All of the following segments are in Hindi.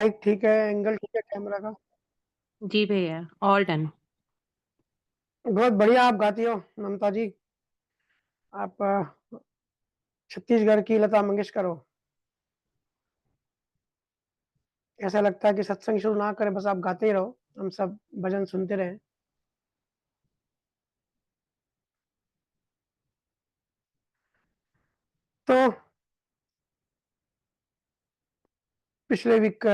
माइक ठीक है, एंगल ठीक है कैमरा का। जी भैया, ऑल डन। बहुत बढ़िया आप गाती हो ममता जी। आप छत्तीसगढ़ की लता मंगेशकर हो। ऐसा लगता है कि सत्संग शुरू ना करें, बस आप गाते ही रहो, हम सब भजन सुनते रहें। तो पिछले वीक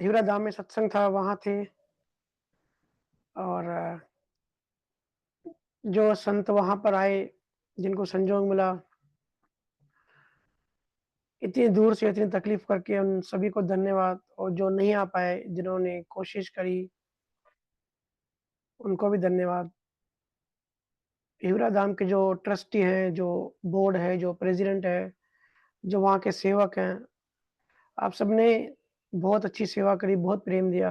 हिवरा धाम में सत्संग था, वहाँ थे। और जो संत वहाँ पर आए, जिनको संजोग मिला, इतनी दूर से इतनी तकलीफ करके, उन सभी को धन्यवाद। और जो नहीं आ पाए, जिन्होंने कोशिश करी, उनको भी धन्यवाद। हिवरा धाम के जो ट्रस्टी हैं, जो बोर्ड है, जो प्रेज़िडेंट है, जो वहाँ के सेवक हैं, आप सबने बहुत अच्छी सेवा करी, बहुत प्रेम दिया।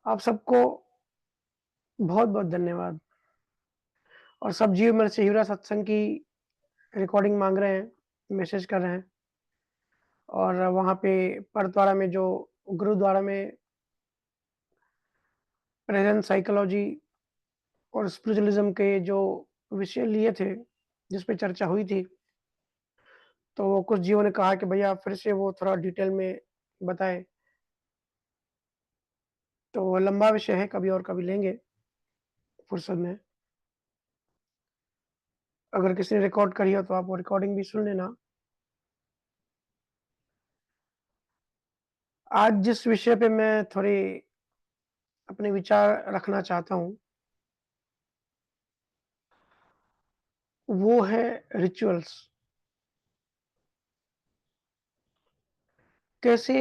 आप सबको बहुत-बहुत धन्यवाद। और सब जीव मेरे से हिवरा सत्संग की रिकॉर्डिंग माँग रहे हैं, मैसेज कर रहे हैं। और वहाँ पे परद्वारा में जो गुरुद्वारा में प्रेज़ेंस साइकोलॉजी और स्पिरिचुअलिज़्म के जो विषय लिए थे, जिस पे चर्चा हुई थी, तो कुछ जीवों ने कहा कि भैया फिर से वो थोड़ा डिटेल में बताएँ। तो वो लंबा विषय है, कभी और कभी लेंगे फुर्सत में। अगर किसी ने रिकॉर्ड करी हो तो आप वो रिकॉर्डिंग भी सुन लेना। आज जिस विषय पे मैं थोड़े अपने विचार रखना चाहता हूँ, वो है रिचुअल्स। कैसे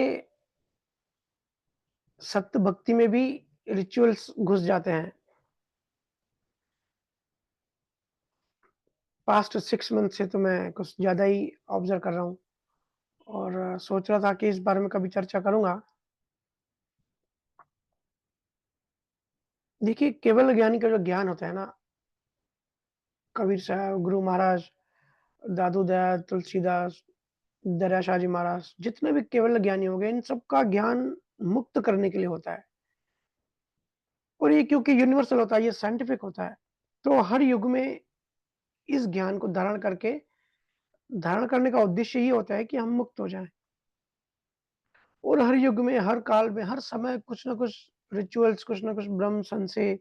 सत्य भक्ति में भी रिचुअल्स घुस जाते हैं। पास्ट 6 मंथ से तो मैं कुछ ज़्यादा ही ऑब्ज़र्व कर रहा हूँ और सोच रहा था कि इस बारे में कभी चर्चा करूँगा। देखिए, केवल ज्ञानी का जो ज्ञान होता है ना, कबीर साहब, गुरु महाराज, दादू दयाल, तुलसीदास, दरिया शाह जी महाराज, जितने भी केवल ज्ञानी हो गए, इन सबका ज्ञान मुक्त करने के लिए होता है। और ये क्योंकि यूनिवर्सल होता है, ये साइंटिफिक होता है। तो हर युग में इस ज्ञान को धारण करने का उद्देश्य ये होता है कि हम मुक्त हो जाएँ। और हर युग में, हर काल में, हर समय कुछ न कुछ रिचुअल्स, कुछ न कुछ भ्रम, संशय,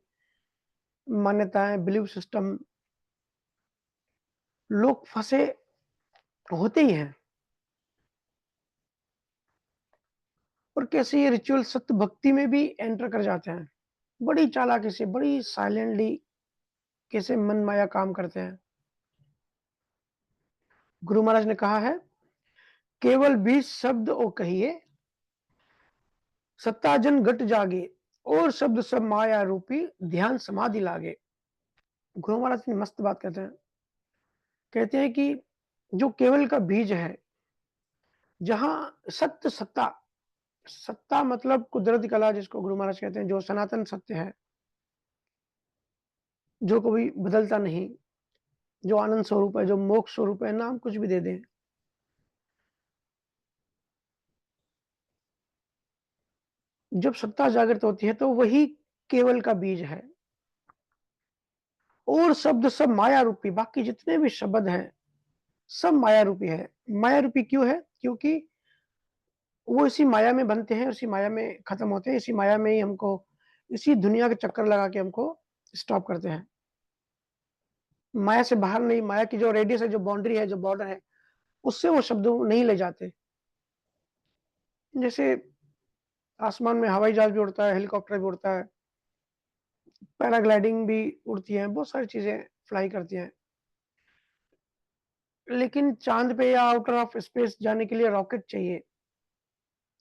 मान्यताएँ, बिलीफ सिस्टम, लोग फँसे होते ही हैं। और कैसे ये रिचुअल सत्य भक्ति में भी एंटर कर जाते हैं। बड़ी चालाकी से, बड़ी साइलेंटली कैसे मन माया काम करते हैं। गुरु महाराज ने कहा है, केवल 20 शब्द ओ कहिए, सत्ता जन घट जागे, और शब्द सब माया रूपी, ध्यान समाधि लागे। गुरु महाराज इतनी मस्त बात कहते हैं। कहते हैं कि जो केवल का बीज है, जहाँ सत्य सत्ता, सत्ता मतलब कुदरती कला जिसको गुरु महाराज कहते हैं, जो सनातन सत्य है, जो कभी बदलता नहीं, जो आनंद स्वरूप है, जो मोक्ष स्वरूप है, नाम कुछ भी दे दें। जब सत्ता जागृत होती है तो वही केवल का बीज है। और शब्द सब माया रूपी, बाकी जितने भी शब्द हैं, सब माया रूपी है। माया रूपी क्यों है? क्योंकि वो इसी माया में बनते हैं, उसी माया में खत्म होते हैं, इसी माया में ही हमको, इसी दुनिया के चक्कर लगा के हमको स्टॉप करते हैं। माया से बाहर नहीं, माया की जो रेडियस है, जो बाउंड्री है, जो बॉर्डर है, उससे वो शब्द नहीं ले जाते। जैसे आसमान में हवाई जहाज भी उड़ता है, हेलीकॉप्टर भी उड़ता है, पैराग्लाइडिंग भी उड़ती है, बहुत सारी चीज़ें फ्लाई करती हैं। लेकिन चाँद पे या आउटर ऑफ स्पेस जाने के लिए रॉकेट चाहिए,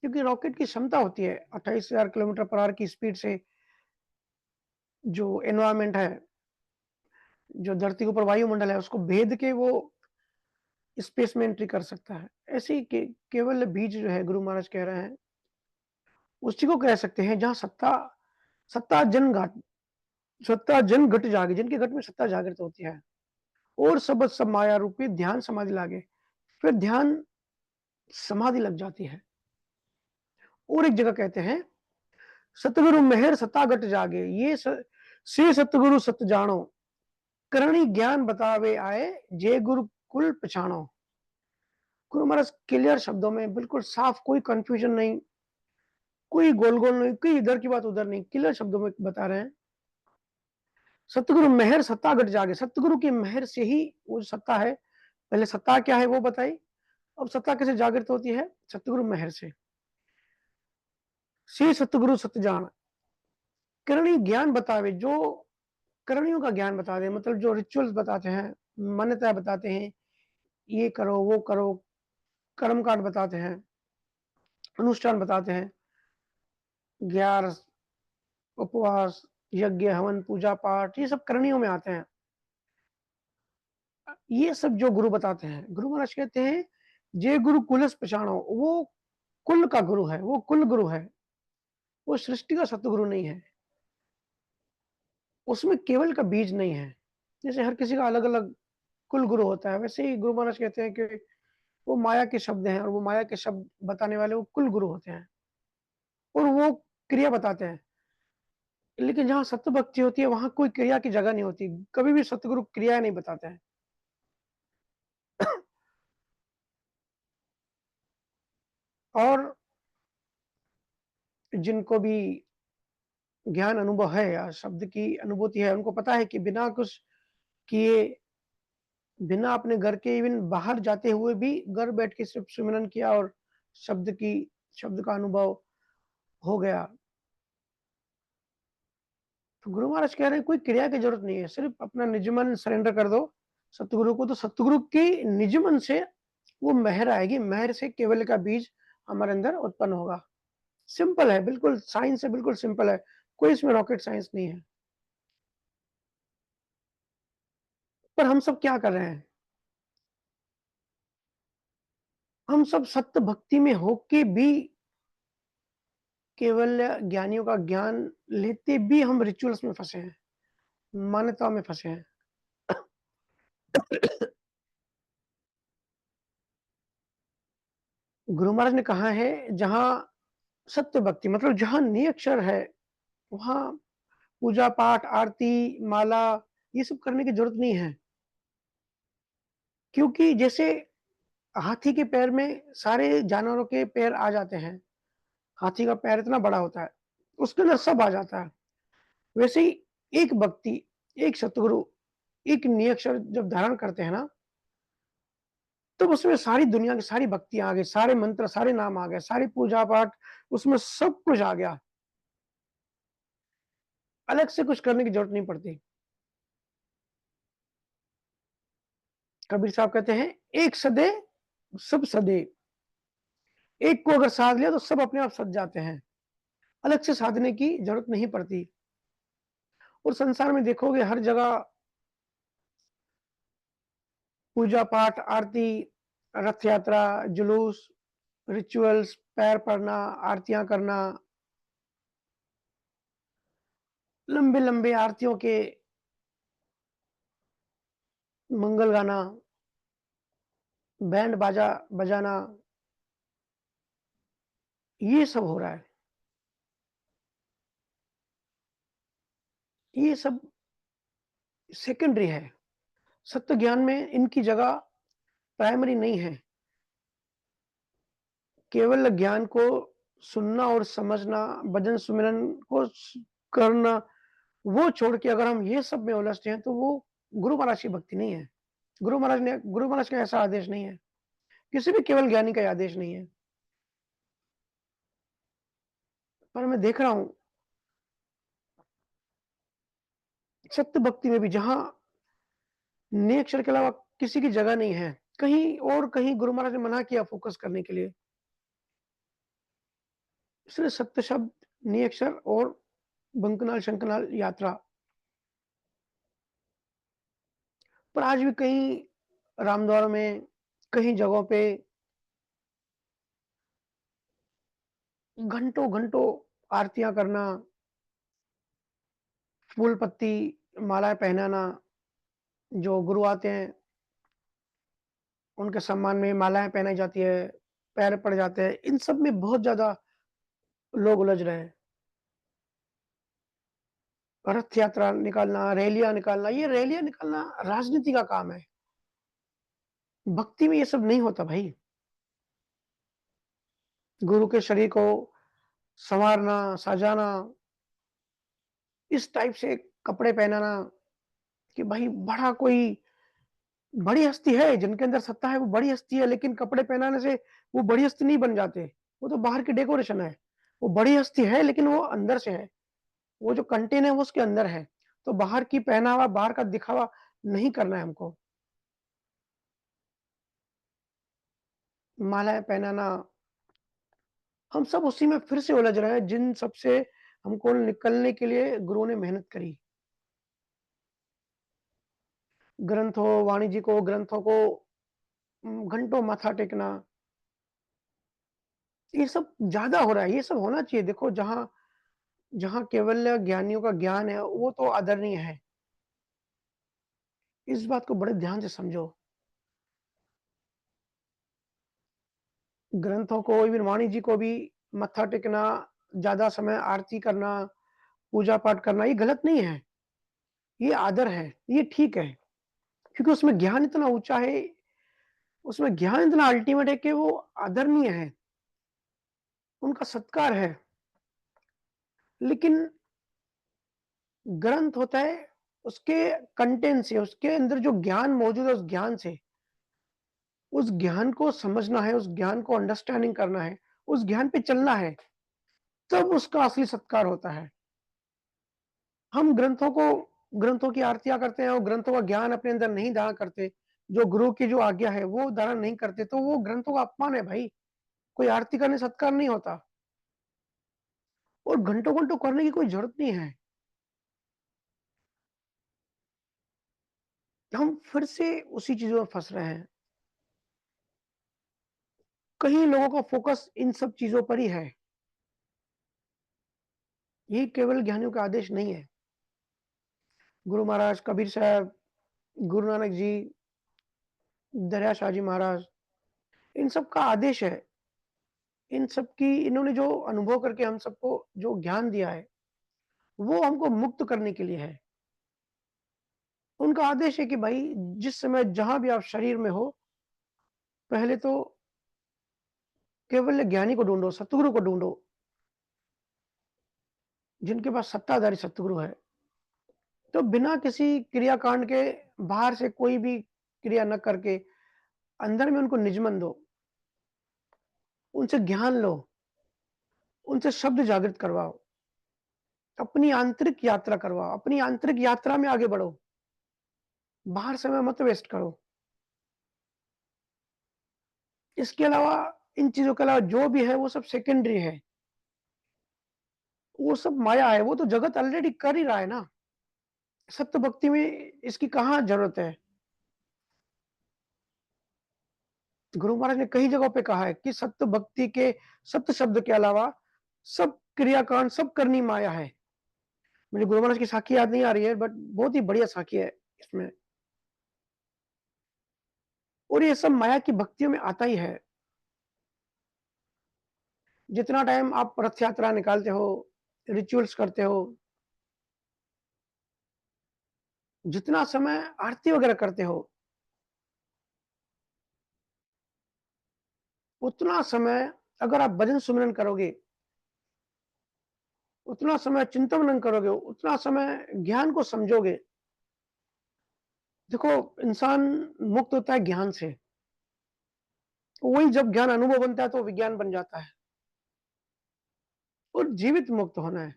क्योंकि रॉकेट की क्षमता होती है 28,000 किलोमीटर पर आवर की स्पीड से जो एनवायरनमेंट है, जो धरती के ऊपर वायुमंडल है, उसको भेद के वो स्पेस में एंट्री कर सकता है। ऐसे ही केवल बीज जो है, गुरु महाराज कह रहे हैं, उसी को कह सकते हैं जहाँ सत्ता सत्ता जन घाट सत्ता जन घट जागे, जिनके घट में सत्ता जागृत होती है। और सबद सब माया रूपी, ध्यान समाधि लागे। फिर ध्यान समाधि लग जाती है। और एक जगह कहते हैं, सतगुरु मेहर सतागट जागे, ये से सतगुरु सत जानो, करणी ज्ञान बतावे आए, जे गुरु कुल पछाणो। गुरु महाराज क्लियर शब्दों में, बिल्कुल साफ, कोई कंफ्यूजन नहीं, कोई गोल-गोल नहीं, कोई इधर की बात उधर नहीं, क्लियर शब्दों में बता रहे हैं। सतगुरु मेहर सत्तागट जागे, सतगुरु की मेहर से ही वो सत्ता है। पहले सत्ता क्या है वो बताई, अब सत्ता कैसे जागृत होती है? सतगुरु मेहर से सतगुरु सत जान, करणी ज्ञान बतावे, जो करणियों का ज्ञान बता दे, मतलब जो रिचुअल्स बताते हैं, मान्यताएं बताते हैं, ये करो, वो करो, कर्म कांड बताते हैं, अनुष्ठान बताते हैं, ग्यारह उपवास, यज्ञ, हवन, पूजा पाठ, ये सब करणियों में आते हैं। ये सब जो गुरु बताते हैं, गुरु महाराज कहते हैं, जे गुरु कुलस पछाणो, वो कुल का गुरु है, वो कुल गुरु है, वो सृष्टि का सतगुरु नहीं है, उसमें केवल का बीज नहीं है। जैसे हर किसी का अलग अलग कुल गुरु होता है, वैसे ही गुरु महाराज कहते हैं कि वो माया के शब्द हैं, और वो माया के शब्द बताने वाले वो कुल गुरु होते हैं, और वो क्रिया बताते हैं। लेकिन जहाँ सत्य भक्ति होती है, वहां कोई क्रिया की जगह नहीं होती, कभी भी सतगुरु क्रिया नहीं बताते हैं। और जिनको भी ज्ञान अनुभव है या शब्द की अनुभूति है, उनको पता है कि बिना कुछ किए, बिना अपने घर के इवन बाहर जाते हुए भी घर बैठ के सिर्फ सुमिरन किया और शब्द की शब्द का अनुभव हो गया। तो गुरु महाराज कह रहे हैं कोई क्रिया की जरूरत नहीं है, सिर्फ अपना निज मन सरेंडर कर दो सतगुरु को, तो सतगुरु की निज मन से वो मेहर आएगी, मेहर से केवल का बीज हमारे अंदर उत्पन्न होगा। सिंपल है, बिल्कुल साइंस है, बिल्कुल सिंपल है, कोई इसमें रॉकेट साइंस नहीं है। पर हम सब क्या कर रहे हैं? हम सब सत्य भक्ति में होके भी, केवल ज्ञानियों का ज्ञान लेते भी हम रिचुअल्स में फंसे हैं, मान्यताओं में फंसे हैं। गुरु महाराज ने कहा है, जहां सत्य भक्ति मतलब जहां निअक्षर है, वहां पूजा पाठ, आरती, माला, ये सब करने की जरूरत नहीं है। क्योंकि जैसे हाथी के पैर में सारे जानवरों के पैर आ जाते हैं, हाथी का पैर इतना बड़ा होता है, उसके अंदर सब आ जाता है। वैसे ही एक भक्ति, एक सतगुरु, एक निअक्षर जब धारण करते हैं ना, तब उसमें सारी दुनिया की सारी भक्तियां आ गई, सारे मंत्र, सारे नाम आ गए, सारी पूजा पाठ, उसमें सब कुछ आ गया। अलग से कुछ करने की जरूरत नहीं पड़ती। कबीर साहब कहते हैं, एक सदे सब सदे, एक को अगर साध लिया तो सब अपने आप सज जाते हैं, अलग से साधने की जरूरत नहीं पड़ती। और संसार में देखोगे हर जगह पूजा पाठ, आरती, रथ यात्रा, जुलूस, रिचुअल्स, पैर पड़ना, आरतियां करना, लंबे लंबे आरतियों के मंगल गाना, बैंड बाजा बजाना, ये सब हो रहा है। ये सब सेकेंडरी है, सत्य ज्ञान में इनकी जगह प्राइमरी नहीं है। केवल ज्ञान को सुनना और समझना, भजन सुमिरन को करना, वो छोड़ के अगर हम ये सब में उलझते हैं, तो वो गुरु महाराज की भक्ति नहीं है। गुरु महाराज का ऐसा आदेश नहीं है, किसी भी केवल ज्ञानी का आदेश नहीं है। पर मैं देख रहा हूं, सत्य भक्ति में भी जहां निअक्षर के अलावा किसी की जगह नहीं है, कहीं और कहीं गुरु महाराज ने मना किया फोकस करने के लिए, इसलिए सत्य शब्द, निअक्षर और बंकनाल शंकनाल यात्रा। पर आज भी कहीं रामद्वार में, कहीं जगहों पे घंटों घंटों आरतियां करना, फूल पत्ती मालाएं पहनाना, जो गुरु आते हैं उनके सम्मान में मालाएं पहनाई जाती है, पैर पड़ जाते हैं, इन सब में बहुत ज्यादा लोग उलझ रहे हैं। रथ यात्रा निकालना, रैलियाँ निकालना, ये रैलियाँ निकालना राजनीति का काम है। भक्ति में ये सब नहीं होता भाई। गुरु के शरीर को सँवारना, सजाना, इस टाइप से कपड़े पहनाना कि भाई बड़ा कोई बड़ी हस्ती है, जिनके अंदर सत्ता है वो बड़ी हस्ती है, लेकिन कपड़े पहनाने से वो बड़ी हस्ती नहीं बन जाते। वो तो बाहर की डेकोरेशन है। वो बड़ी हस्ती है लेकिन वो अंदर से है। वो जो कंटेन है वो उसके अंदर है। तो बाहर की पहनावा, बाहर का दिखावा नहीं करना है हमको। मालाएँ पहनाना, हम सब उसी में फिर से उलझ रहे हैं जिन सब से हमको निकलने के लिए गुरुओं ने मेहनत करी। ग्रंथों, वाणिज्य ग्रंथों को घंटों माथा टेकना, ये सब ज़्यादा हो रहा है। ये सब होना चाहिए। देखो जहाँ जहाँ केवल ज्ञानियों का ज्ञान है, वो तो आदरणीय है। इस बात को बड़े ध्यान से समझो। ग्रंथों को, इवन वाणी जी को भी मत्था टेकना, ज़्यादा समय आरती करना, पूजा-पाठ करना, ये गलत नहीं है। ये आदर है, ये ठीक है। क्योंकि उसमें ज्ञान इतना ऊँचा है, उसमें ज्ञान इतना अल्टीमेट है कि वो आदरणीय है, उनका सत्कार है। लेकिन ग्रंथ होता है, उसके कंटेंट से, उसके अंदर जो ज्ञान मौजूद है, उस ज्ञान से, उस ज्ञान को समझना है, उस ज्ञान को अंडरस्टैंडिंग करना है, उस ज्ञान पे चलना है, तब उसका असली सत्कार होता है। हम ग्रंथों की आरतियाँ करते हैं और ग्रंथों का ज्ञान अपने अंदर नहीं धारण करते, जो गुरु की जो आज्ञा है, वो धारण नहीं करते, तो वो ग्रंथों का अपमान है भाई। कोई आरती करने से सत्कार नहीं होता और घंटों-घंटों करने की कोई ज़रूरत नहीं है। हम फिर से उसी चीज़ों में फँस रहे हैं। कई लोगों का फ़ोकस इन सब चीज़ों पर ही है। ये केवल ज्ञानियों का आदेश नहीं है। गुरु महाराज, कबीर साहब, गुरु नानक जी, दरिया शाह जी महाराज, इन सब का आदेश है। इन सब की इन्होंने जो अनुभव करके हम सबको जो ज्ञान दिया है, वो हमको मुक्त करने के लिए है। उनका आदेश है कि भाई जिस समय जहाँ भी आप शरीर में हो, पहले तो केवल ज्ञानी को ढूँढो, सतगुरु को ढूँढो, जिनके पास सत्ताधारी सतगुरु है। तो बिना किसी क्रियाकांड के बाहर से कोई भी क्रिया न करके अंदर में उनको निजमन दो, उनसे ज्ञान लो, उनसे शब्द जागृत करवाओ, अपनी आंतरिक यात्रा करवाओ, अपनी आंतरिक यात्रा में आगे बढ़ो, बाहर समय मत वेस्ट करो। इसके अलावा इन चीज़ों के अलावा जो भी है वो सब सेकेंडरी है, वो सब माया है, वो तो जगत ऑलरेडी कर ही रहा है ना। सत्य भक्ति में इसकी कहाँ ज़रूरत है? गुरु महाराज ने कई जगहों पे कहा है कि सत्य भक्ति के सत्य शब्द के अलावा सब क्रियाकांड, सब करनी माया है। मुझे गुरु महाराज की साखी याद नहीं आ रही है बट बहुत ही बढ़िया साखी है इसमें। और ये सब माया की भक्तियों में आता ही है। जितना टाइम आप रथ यात्रा निकालते हो, रिचुअल्स करते हो, जितना समय आरती वगैरह करते हो, उतना समय अगर आप भजन सुमिरन करोगे, उतना समय चिंतन मनन करोगे, उतना समय ज्ञान को समझोगे। देखो, इंसान मुक्त होता है ज्ञान से। वही जब ज्ञान अनुभव बनता है तो विज्ञान बन जाता है और जीवित मुक्त होना है।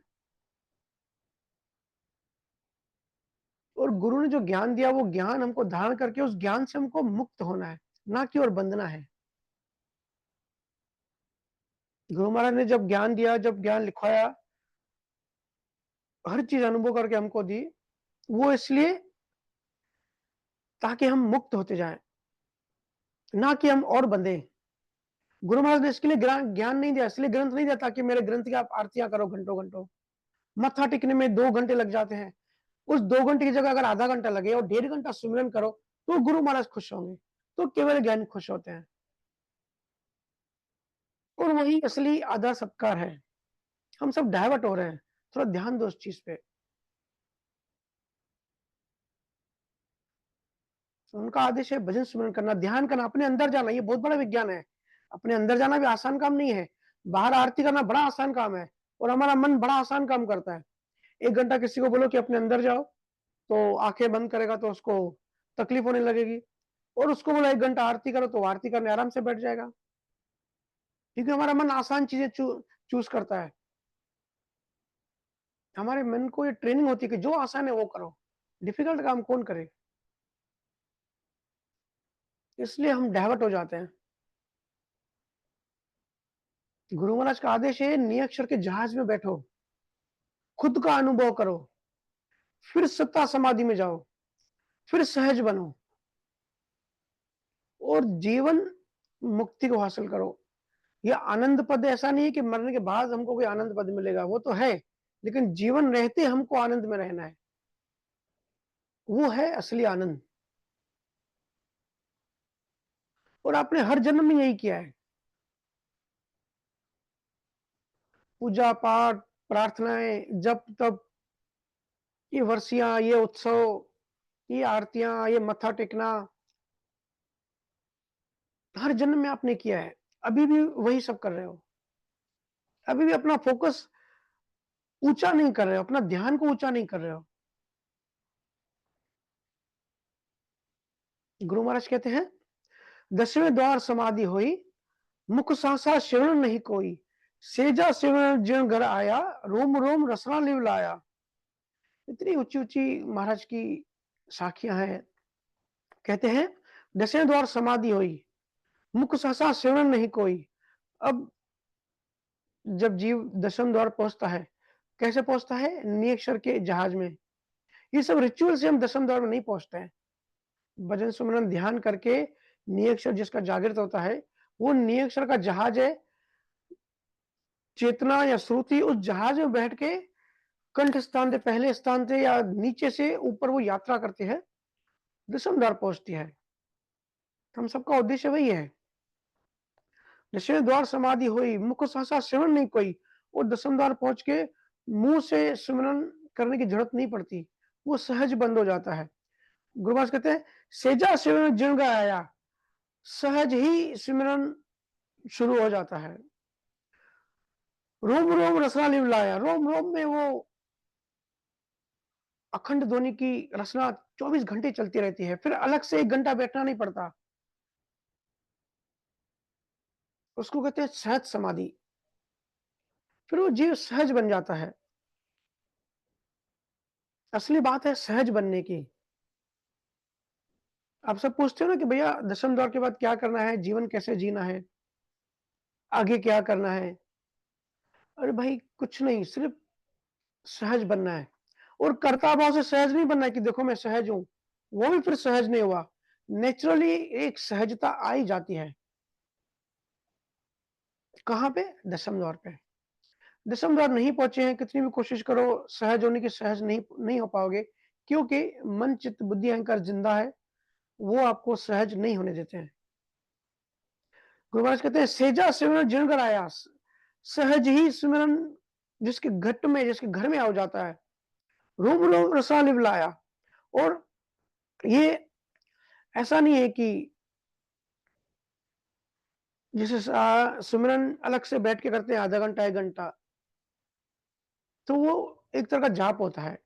और गुरु ने जो ज्ञान दिया वो ज्ञान हमको धारण करके उस ज्ञान से हमको मुक्त होना है, ना कि और बंधना है। गुरु महाराज ने जब ज्ञान दिया, जब ज्ञान लिखवाया, हर चीज अनुभव करके हमको दी, वो इसलिए ताकि हम मुक्त होते जाएं, ना कि हम और बंधे। गुरु महाराज ने इसके लिए ज्ञान नहीं दिया, इसलिए ग्रंथ नहीं दिया ताकि मेरे ग्रंथ की आप आरतियां करो घंटों घंटों। मत्था टेकने में 2 घंटे लग जाते हैं। उस 2 घंटे की जगह अगर आधा घंटा लगे और 1.5 घंटा सुमिरन करो तो गुरु महाराज खुश होंगे, तो केवल ज्ञानी खुश होते हैं। और वही असली आदर सत्कार है। हम सब डाइवर्ट हो रहे हैं, थोड़ा ध्यान दो उस चीज़ पे। उनका आदेश है भजन स्मरण करना, ध्यान करना, अपने अंदर जाना, ये बहुत बड़ा विज्ञान है। अपने अंदर जाना भी आसान काम नहीं है। बाहर आरती करना बड़ा आसान काम है और हमारा मन बड़ा आसान काम करता है। 1 घंटा किसी को बोलो कि अपने अंदर जाओ, तो आँखें बंद करेगा तो उसको तकलीफ होने लगेगी और उसको बोला 1 घंटा आरती करो तो वो आरती करने आराम से बैठ जाएगा। क्योंकि हमारा मन आसान चीज़ें चूज़ करता है। हमारे मन को ये ट्रेनिंग होती है कि जो आसान है वो करो, डिफ़िकल्ट काम कौन करे? इसलिए हम डाइवर्ट हो जाते हैं। गुरु महाराज का आदेश है नियक्षर के जहाज में बैठो, खुद का अनुभव करो, फिर सत्ता समाधि में जाओ, फिर सहज बनो और जीवन मुक्ति को हासिल करो। यह आनंद पद ऐसा नहीं है कि मरने के बाद हमको कोई आनंद पद मिलेगा, वो तो है, लेकिन जीवन रहते हमको आनंद में रहना है। वो है असली आनंद और आपने हर जन्म में यही किया है। पूजा पाठ, प्रार्थनाएं, जप तप, ये वर्षियां, ये उत्सव, ये आरतियां, ये मत्था टेकना, हर जन्म में आपने किया है। अभी भी वही सब कर रहे हो। अभी भी अपना फोकस ऊंचा नहीं कर रहे हो, अपना ध्यान को ऊंचा नहीं कर रहे हो। गुरु महाराज कहते हैं, दसवें द्वार समाधि हुई, मुख सासा श्रवण नहीं कोई, सेजा श्रवण जिन घर आया, रोम रोम रसना लिव लाया। इतनी ऊंची ऊंची महाराज की साखियां हैं। कहते हैं, दसवें द्वार समाधि हुई, मुख सासा श्रवण नहीं कोई। अब जब जीव दशम द्वार पहुंचता है, कैसे पहुंचता है? नियक्षर के जहाज में। ये सब रिचुअल से हम दशम द्वार में नहीं पहुंचते हैं। भजन सुमरन ध्यान करके नियक्षर जिसका जागृत होता है, वो नियक्षर का जहाज है। चेतना या श्रुति उस जहाज में बैठ के कंठ स्थान से, पहले स्थान से या नीचे से ऊपर वो यात्रा करती है, दशम द्वार पहुंचती है। हम सबका उद्देश्य वही है। दशम द्वार समाधि हुई, मुख सहसा श्रवण नहीं कोई, और दशम द्वार पहुंच के मुंह से स्मरण करने की जरूरत नहीं पड़ती, वो सहज बंद हो जाता है। गुरु महाराज कहते हैं, सेजा सिमरन जिन आया, सहज ही सिमरन शुरू हो जाता है। रोम रोम रसना लिव लाया, रोम रोम में वो अखंड ध्वनि की रचना 24 घंटे चलती रहती है, फिर अलग से 1 घंटा बैठना नहीं पड़ता। उसको कहते हैं सहज समाधि। फिर वो जीव सहज बन जाता है। असली बात है सहज बनने की। आप सब पूछते हो ना कि भैया दशम द्वार के बाद क्या करना है, जीवन कैसे जीना है, आगे क्या करना है? अरे भाई कुछ नहीं, सिर्फ सहज बनना है। और कर्ता भाव से सहज नहीं बनना है कि देखो मैं सहज हूं, वो भी फिर सहज नहीं हुआ। नेचुरली एक सहजता आ ही जाती है। कहाँ पे? दशम द्वार पे। दशम द्वार नहीं पहुंचे हैं, कितनी भी कोशिश करो सहज होने की, सहज नहीं नहीं हो पाओगे, क्योंकि मन चित्त बुद्धि अहंकार जिंदा है, वो आपको सहज नहीं होने देते हैं। गुरु महाराज कहते हैं, सेजा सिमरन जिनकर आया, सहज ही सिमरन जिसके घट में, जिसके घर में आ जाता है, रूम रूम रसा लिव लाया। और ये ऐसा नहीं है कि जैसे सिमरन अलग से बैठ के करते हैं आधा घंटा 1 घंटा, तो वो एक तरह का जाप होता है।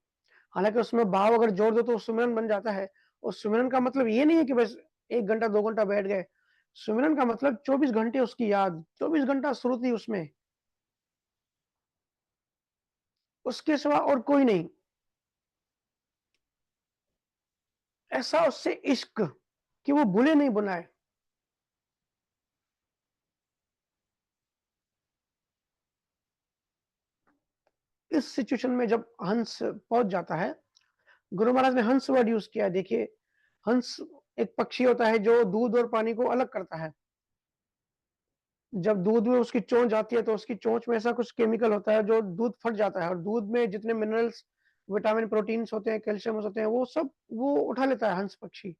हालाँकि उसमें भाव अगर जोड़ दो तो सुमिरन बन जाता है। और सुमिरन का मतलब ये नहीं है कि बस 1 घंटा 2 घंटा बैठ गए। सुमिरन का मतलब 24 घंटे उसकी याद, 24 घंटा श्रुति उसमें, उसके सिवा और कोई नहीं। ऐसा उससे इश्क कि वो भूले नहीं भुलाए। इस सिचुएशन में जब हंस पहुंच जाता है, गुरु महाराज ने हंस वर्ड यूज किया है। देखिए, हंस एक पक्षी होता है जो दूध और पानी को अलग करता है। जब दूध में उसकी चोंच आती है तो उसकी चोंच में ऐसा कुछ केमिकल होता है जो दूध फट जाता है, और दूध में जितने मिनरल्स, विटामिन, प्रोटीन्स होते हैं, कैल्शियम होते हैं, वो सब वो उठा लेता है हंस पक्षी।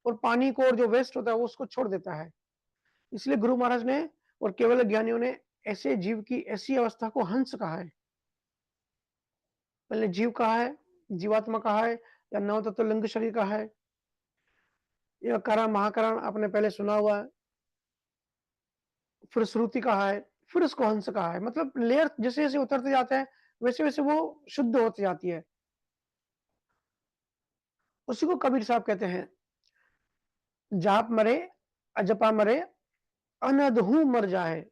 और पानी को, और जो वेस्ट होता है वो उसको छोड़ देता है। इसलिए गुरु महाराज ने और केवल ज्ञानियों ने ऐसे जीव की ऐसी अवस्था को हंस कहा है। पहले जीव कहा है, जीवात्मा कहा है या नवतत्व लिंग शरीर कहा है या करण महाकरण आपने पहले सुना हुआ है, फिर श्रुति कहा है, फिर उसको हंस कहा है। मतलब लेयर जैसे-जैसे उतरते जाते हैं, वैसे-वैसे वो शुद्ध होती जाती है। उसी को कबीर साहब कहते हैं, जाप मरे, अजपा मरे, अनदहू मर जाए,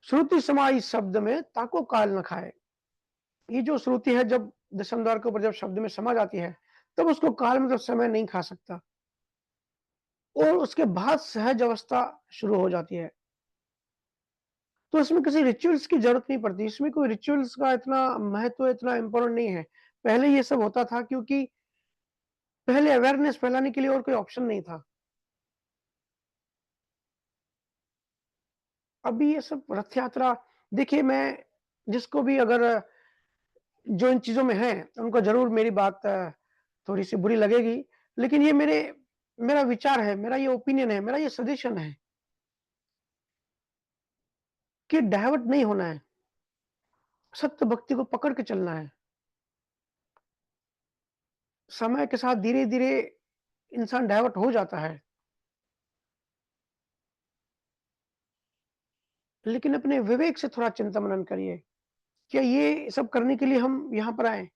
श्रुति समाई शब्द में ताको काल न खाए। ये जो श्रुति है जब दशम द्वार के ऊपर जब शब्द में समा जाती है, तब उसको काल मतलब समय नहीं खा सकता और उसके बाद सहज अवस्था शुरू हो जाती है। तो इसमें किसी रिचुअल्स की ज़रूरत नहीं पड़ती, इसमें कोई रिचुअल्स का इतना महत्व इतना इम्पोर्टेंट नहीं है। पहले ये सब होता था क्योंकि पहले अवेयरनेस फैलाने के लिए और कोई ऑप्शन नहीं था। अभी ये सब रथ यात्रा देखिए मैं जिसको भी अगर जो इन चीज़ों में है, उनको ज़रूर मेरी बात थोड़ी-सी बुरी लगेगी, लेकिन ये मेरा विचार है, मेरा ये ओपिनियन है, मेरा ये सजेशन है कि डाइवर्ट नहीं होना है, सत्य भक्ति को पकड़ के चलना है। समय के साथ धीरे-धीरे इंसान डाइवर्ट हो जाता है, लेकिन अपने विवेक से थोड़ा चिंता-मनन करिए। क्या ये सब करने के लिए हम यहाँ पर आए?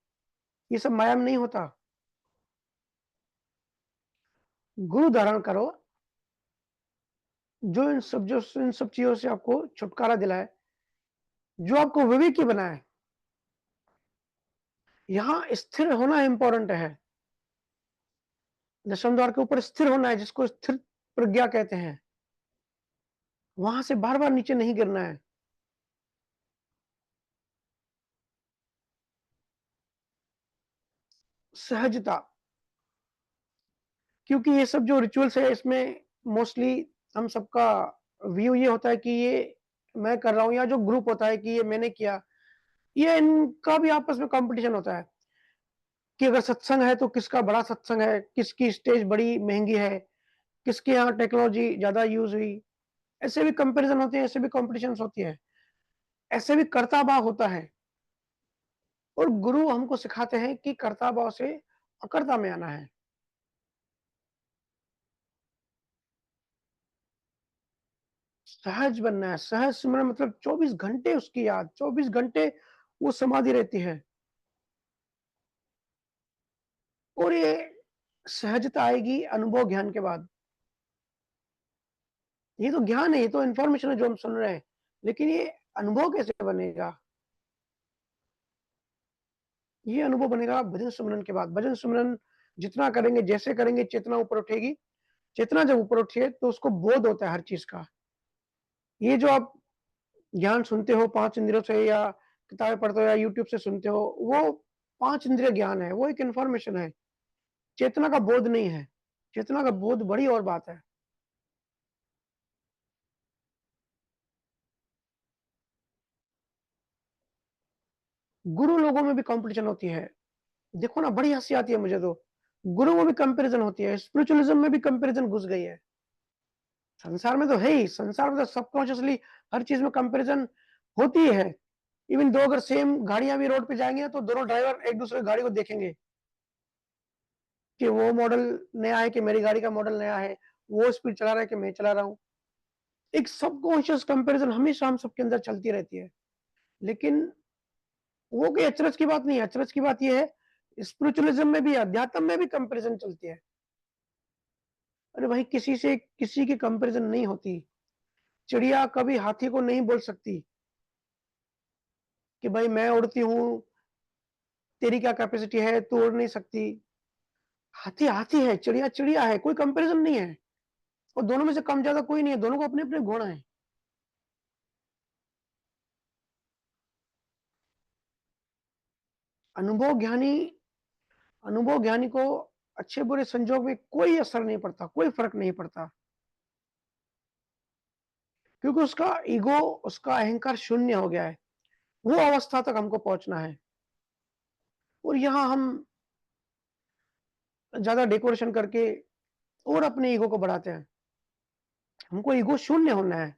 ये सब माया में नहीं होता। गुरु धारण करो, जो इन सब चीज़ों से आपको छुटकारा दिलाए, जो आपको विवेकी बनाए। यहाँ स्थिर होना इम्पोर्टेंट है। दशम द्वार के ऊपर स्थिर होना है, जिसको स्थिर प्रज्ञा कहते हैं। वहां से बार-बार नीचे नहीं गिरना है। सहजता, क्योंकि ये सब जो रिचुअल्स है इसमें मोस्टली हम सबका व्यू ये होता है कि ये मैं कर रहा हूँ या जो ग्रुप होता है कि ये मैंने किया, ये इनका भी आपस में कॉम्पिटिशन होता है कि अगर सत्संग है तो किसका बड़ा सत्संग है, किसकी स्टेज बड़ी महंगी है, किसके यहाँ टेक्नोलॉजी ज़्यादा यूज़ हुई। ऐसे भी कंपैरिज़न होते हैं, ऐसे भी कॉम्पिटिशन्स होती है, ऐसे भी कर्ता भाव होता है और गुरु हमको सिखाते हैं कि कर्ता भाव से अकर्ता में आना है। सहज बनना है, सहज सिमरन मतलब 24 घंटे उसकी याद, 24 घंटे वो समाधि रहती है और ये सहजता आएगी अनुभव ज्ञान के बाद। ये तो ज्ञान है, ये तो इन्फॉर्मेशन है जो हम सुन रहे हैं, लेकिन ये अनुभव कैसे बनेगा? ये अनुभव बनेगा भजन सुमरन के बाद। भजन सुमरन जितना करेंगे, जैसे करेंगे, चेतना ऊपर उठेगी। चेतना जब ऊपर उठी है, तो उसको बोध होता है हर चीज़ का। ये जो आप ज्ञान सुनते हो 5 इंद्रियों से या किताबें पढ़ते हो या यूट्यूब से सुनते हो, वो 5 इंद्रिय ज्ञान है, वो एक इन्फॉर्मेशन है। चेतना का बोध नहीं है। चेतना का बोध बड़ी और बात है। गुरु लोगों में भी कॉम्पिटिशन होती है। देखो ना बड़ी हँसी आती है मुझे तो। गुरु में भी कंपैरिज़न होती है, स्पिरिचुअलिज़्म में भी कंपैरिज़न घुस गई है। संसार में तो है ही, संसार में तो सबकॉन्शियसली हर चीज़ में कंपैरिज़न होती है। इवन 2 अगर सेम गाड़ियाँ भी रोड पे जाएँगे तो दोनों ड्राइवर एक-दूसरे की गाड़ी को देखेंगे कि वो मॉडल नया है कि मेरी गाड़ी का मॉडल नया है, वो स्पीड चला रहा है कि मैं चला रहा हूँ। एक सबकॉन्शियस कंपैरिज़न हमेशा हम सबके अंदर चलती रहती है। लेकिन वो कोई अचरज की बात नहीं है, अचरज की बात ये है, स्पिरिचुअलिज़्म में भी, अध्यात्म में भी कंपैरिज़न चलती है। अरे भाई किसी से किसी की कंपैरिज़न नहीं होती। चिड़िया कभी हाथी को नहीं बोल सकती कि भाई मैं उड़ती हूँ, तेरी क्या कैपेसिटी है, तू उड़ नहीं सकती। हाथी हाथी है, चिड़िया चिड़िया है, कोई कंपैरिज़न नहीं है और दोनों में से कम ज़्यादा कोई नहीं है, दोनों को अपने-अपने गुण हैं। अनुभव ज्ञानी अनुभव ज्ञानी को अच्छे-बुरे संजोग में कोई असर नहीं पड़ता, कोई फ़र्क नहीं पड़ता क्योंकि उसका ईगो, उसका अहंकार शून्य हो गया है। वो अवस्था तक हमको पहुँचना है और यहाँ हम ज़्यादा डेकोरेशन करके और अपने ईगो को बढ़ाते हैं। हमको ईगो शून्य होना है।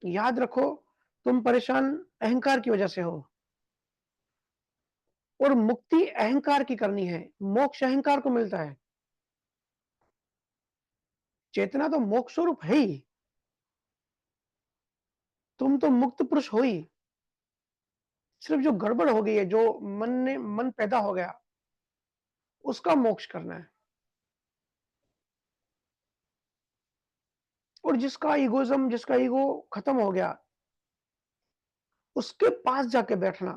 याद रखो तुम परेशान अहंकार की वजह से हो और मुक्ति अहंकार की करनी है, मोक्ष अहंकार को मिलता है। चेतना तो मोक्ष स्वरूप है ही, तुम तो मुक्त पुरुष हो ही। सिर्फ जो गड़बड़ हो गई है, जो मन पैदा हो गया, उसका मोक्ष करना है। और जिसका इगोइज्म, जिसका ईगो खत्म हो गया, उसके पास जाके बैठना,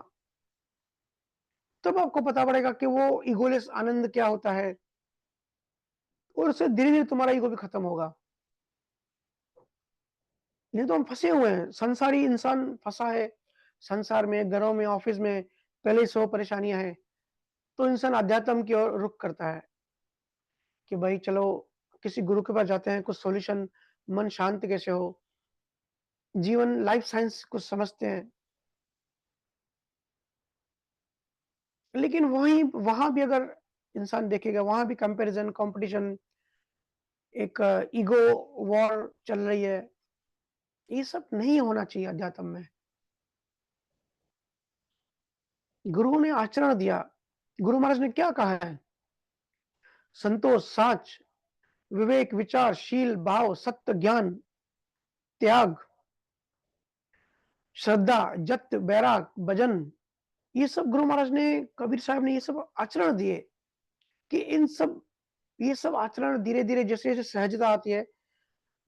तब आपको पता पड़ेगा कि वो ईगोलेस आनंद क्या होता है। और उससे धीरे-धीरे तुम्हारा ईगो भी खत्म होगा। नहीं तो हम फँसे हुए हैं, संसारी इंसान फँसा है, संसार में, घरों में, ऑफिस में, पहले ही 100 परेशानियाँ हैं। तो इंसान अध्यात्म की ओर रुख करता है कि भाई चलो किसी गुरु के पास जाते हैं, कुछ सॉल्यूशन, मन शांत कैसे हो, जीवन लाइफ साइंस कुछ समझते हैं। लेकिन वहीं वहाँ भी अगर इंसान देखेगा, वहाँ भी कंपैरिज़न, कॉम्पिटिशन, एक ईगो वॉर चल रही है। ये सब नहीं होना चाहिए अध्यात्म में। गुरुओं ने आचरण दिया। गुरु महाराज ने क्या कहा है? संतोष, साच, विवेक, विचार, शील, भाव, सत्य, ज्ञान, त्याग, श्रद्धा, जत, बैराग, भजन, ये सब गुरु महाराज ने, कबीर साहब ने ये सब आचरण दिए कि इन सब, ये सब आचरण धीरे-धीरे जैसे-जैसे सहजता आती है,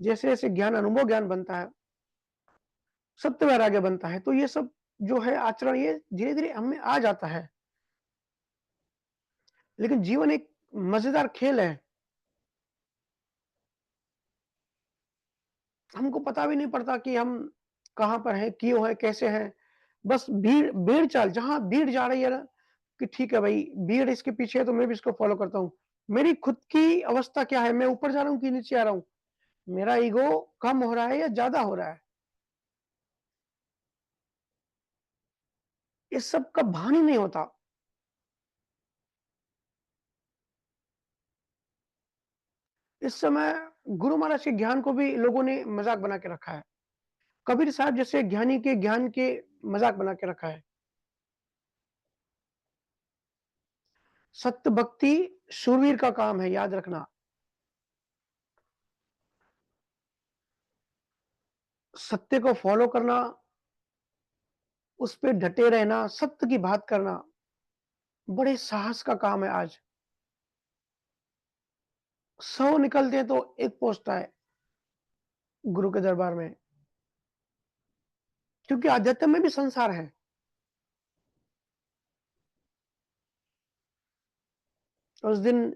जैसे-जैसे ज्ञान, अनुभव ज्ञान बनता है, सत्य वैराग्य बनता है, तो ये सब जो है आचरण, ये धीरे-धीरे हम में आ जाता है। लेकिन जीवन एक मजेदार खेल है। हमको पता भी नहीं पड़ता कि हम कहाँ पर हैं, क्यों हैं, कैसे हैं। बस भीड़ चाल, जहाँ भीड़ जा रही है ना, कि ठीक है भाई, भीड़ इसके पीछे है तो मैं भी इसको फॉलो करता हूँ। मेरी खुद की अवस्था क्या है, मैं ऊपर जा रहा हूँ कि नीचे आ रहा हूँ? मेरा ईगो कम हो रहा है या ज़्यादा हो रहा है? इस सब का भान ही नहीं होता। इस समय गुरु महाराज के ज्ञान को भी लोगों ने मज़ाक बना के रखा है। कबीर साहब जैसे ज्ञानी के ज्ञान के मज़ाक बना के रखा है। सत्य भक्ति शूरवीर का काम है, याद रखना। सत्य को फॉलो करना, उस पे डटे रहना, सत्य की बात करना, बड़े साहस का काम है आज। 100 निकलते हैं तो एक पहुंचता है गुरु के दरबार में, क्योंकि अध्यात्म में भी संसार है। उस दिन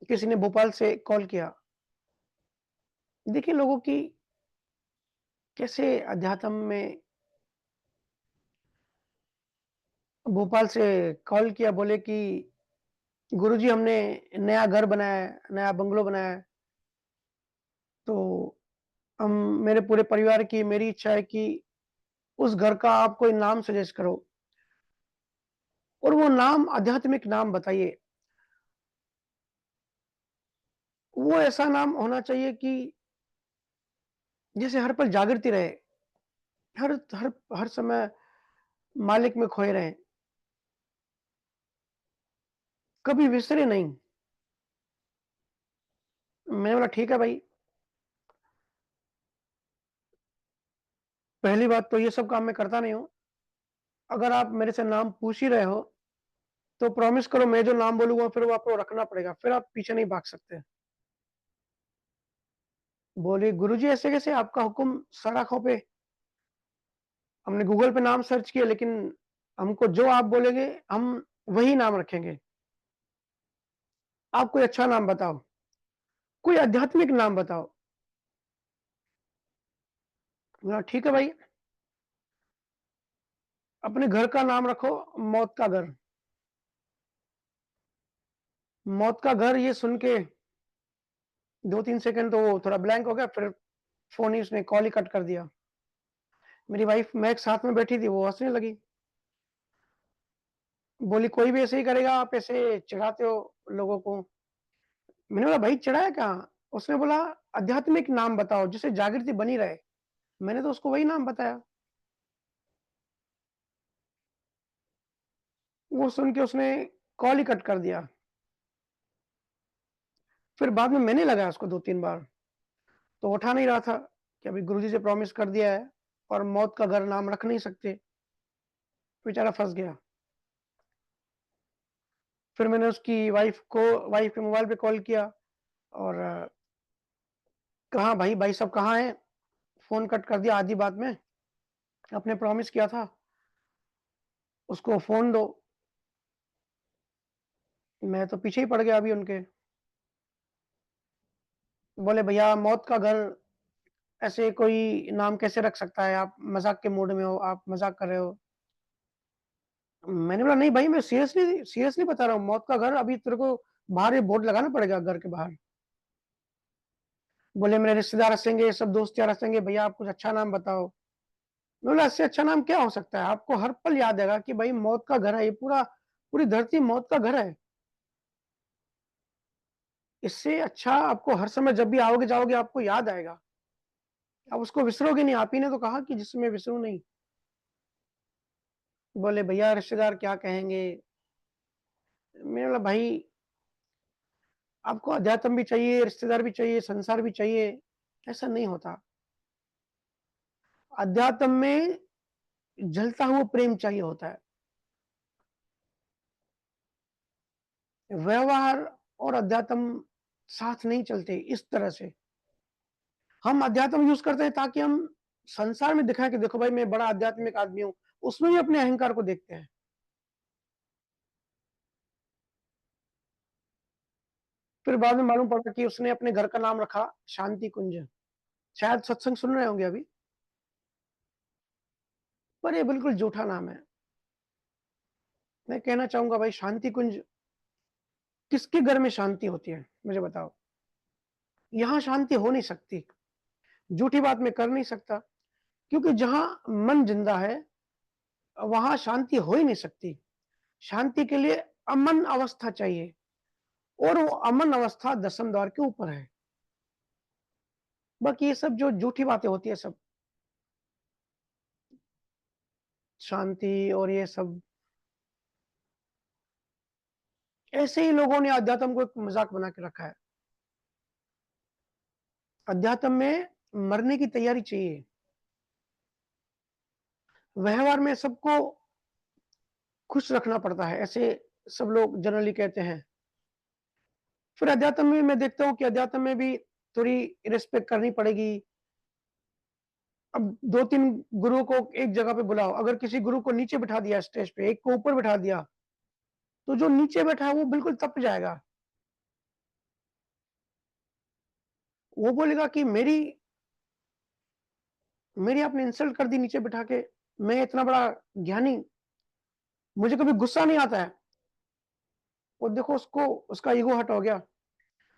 किसी ने भोपाल से कॉल किया। देखिए लोगों की कैसे अध्यात्म में, भोपाल से कॉल किया, बोले कि गुरुजी हमने नया घर बनाया है, नया बंगलो बनाया है, तो हम, मेरे पूरे परिवार की मेरी इच्छा है कि उस घर का आप कोई नाम सजेस्ट करो, और वो नाम आध्यात्मिक नाम बताइए। वो ऐसा नाम होना चाहिए कि जैसे हर पल जागृति रहे, हर हर हर समय मालिक में खोए रहें, कभी विसरे नहीं। मैंने बोला ठीक है भाई, पहली बात तो ये सब काम मैं करता नहीं हूँ। अगर आप मेरे से नाम पूछ ही रहे हो, तो प्रॉमिस करो मैं जो नाम बोलूँगा फिर वो आपको रखना पड़ेगा, फिर आप पीछे नहीं भाग सकते। बोले गुरुजी ऐसे कैसे, आपका हुक्म सर आँखों पे। हमने गूगल पे नाम सर्च किया, लेकिन हमको जो आप बोलेंगे हम वही नाम रखेंगे। आप कोई अच्छा नाम बताओ, कोई आध्यात्मिक नाम बताओ। बोला ठीक है भाई, अपने घर का नाम रखो मौत का घर। मौत का घर ये सुन के 2-3 सेकंड तो वो थोड़ा ब्लैंक हो गया, फिर फ़ोन ही उसने कॉल ही कट कर दिया। मेरी वाइफ़ महक साथ में बैठी थी, वो हँसने लगी। बोली कोई भी ऐसे ही करेगा, आप ऐसे चिढ़ाते हो लोगों को। मैंने बोला भाई चिढ़ाया कहाँ? उसने बोला आध्यात्मिक नाम बताओ जिससे जागृति बनी रहे। मैंने तो उसको वही नाम बताया। वो सुन के उसने कॉल ही कट कर दिया। फिर बाद में मैंने लगाया उसको 2-3 बार, तो उठा नहीं रहा था कि अभी गुरुजी से प्रॉमिस कर दिया है और मौत का घर नाम रख नहीं सकते, बेचारा फँस गया। फिर मैंने उसकी वाइफ़ के मोबाइल पे कॉल किया और कहाँ भाई, भाई साहब कहाँ हैं? फ़ोन कट कर दिया आधी बात में, आपने प्रॉमिस किया था, उसको फ़ोन दो। मैं तो पीछे ही पड़ गया अभी उनके। बोले भैया मौत का घर ऐसे कोई नाम कैसे रख सकता है? आप मज़ाक के मूड में हो, आप मज़ाक कर रहे हो। मैंने बोला नहीं भाई मैं सीरियसली सीरियसली बता रहा हूँ, मौत का घर अभी तेरे को बाहर ये बोर्ड लगाना पड़ेगा घर के बाहर। बोले मेरे रिश्तेदार हँसेंगे, सब दोस्त यार हँसेंगे, भैया आप कुछ अच्छा नाम बताओ। मैं बोला इससे अच्छा नाम क्या हो सकता है? आपको हर पल याद आएगा कि भाई मौत का घर है, ये पूरी धरती मौत का घर है। इससे अच्छा आपको हर समय जब भी आओगे-जाओगे आपको याद आएगा। आप उसको विसरोगे नहीं, आप ही ने तो कहा कि जिससे मैं विसरूँ नहीं। बोले भैया रिश्तेदार क्या कहेंगे? मैंने बोला भाई आपको अध्यात्म भी चाहिए, रिश्तेदार भी चाहिए, संसार भी चाहिए, ऐसा नहीं होता। अध्यात्म में जलता हुआ प्रेम चाहिए होता है। व्यवहार और अध्यात्म साथ नहीं चलते इस तरह से। हम अध्यात्म यूज़ करते हैं ताकि हम संसार में दिखाएँ कि देखो भाई मैं बड़ा आध्यात्मिक आदमी हूँ, उसमें भी अपने अहंकार को देखते हैं। फिर बाद में मालूम पड़ा कि उसने अपने घर का नाम रखा शांति कुंज। शायद सत्संग सुन रहे होंगे अभी, पर ये बिल्कुल झूठा नाम है। मैं कहना चाहूँगा भाई शांति कुंज किसके घर में शांति होती है? मुझे बताओ। यहाँ शांति हो नहीं सकती। झूठी बात मैं कर नहीं सकता, क्योंकि जहाँ मन जिंदा है, वहाँ शांति हो ही नहीं सकती। शांति के लिए अमन अवस्था चाहिए और वो अमन अवस्था दसम द्वार के ऊपर है। बाकी ये सब जो झूठी बातें होती है सब, शांति और ये सब, ऐसे ही लोगों ने अध्यात्म को एक मज़ाक बना के रखा है। अध्यात्म में मरने की तैयारी चाहिए। व्यवहार में सबको खुश रखना पड़ता है, ऐसे सब लोग जनरली कहते हैं। फिर अध्यात्म में मैं देखता हूँ कि अध्यात्म में भी थोड़ी रिस्पेक्ट करनी पड़ेगी। अब 2-3 गुरुओं को एक जगह पे बुलाओ, अगर किसी गुरु को नीचे बिठा दिया स्टेज पे, एक को ऊपर बिठा दिया, तो जो नीचे बैठा है वो बिल्कुल तप जाएगा। वो बोलेगा कि मेरी मेरी आपने इंसल्ट कर दी नीचे बिठा के, मैं इतना बड़ा ज्ञानी, मुझे कभी गुस्सा नहीं आता है। और देखो उसको उसका ईगो हर्ट हो गया।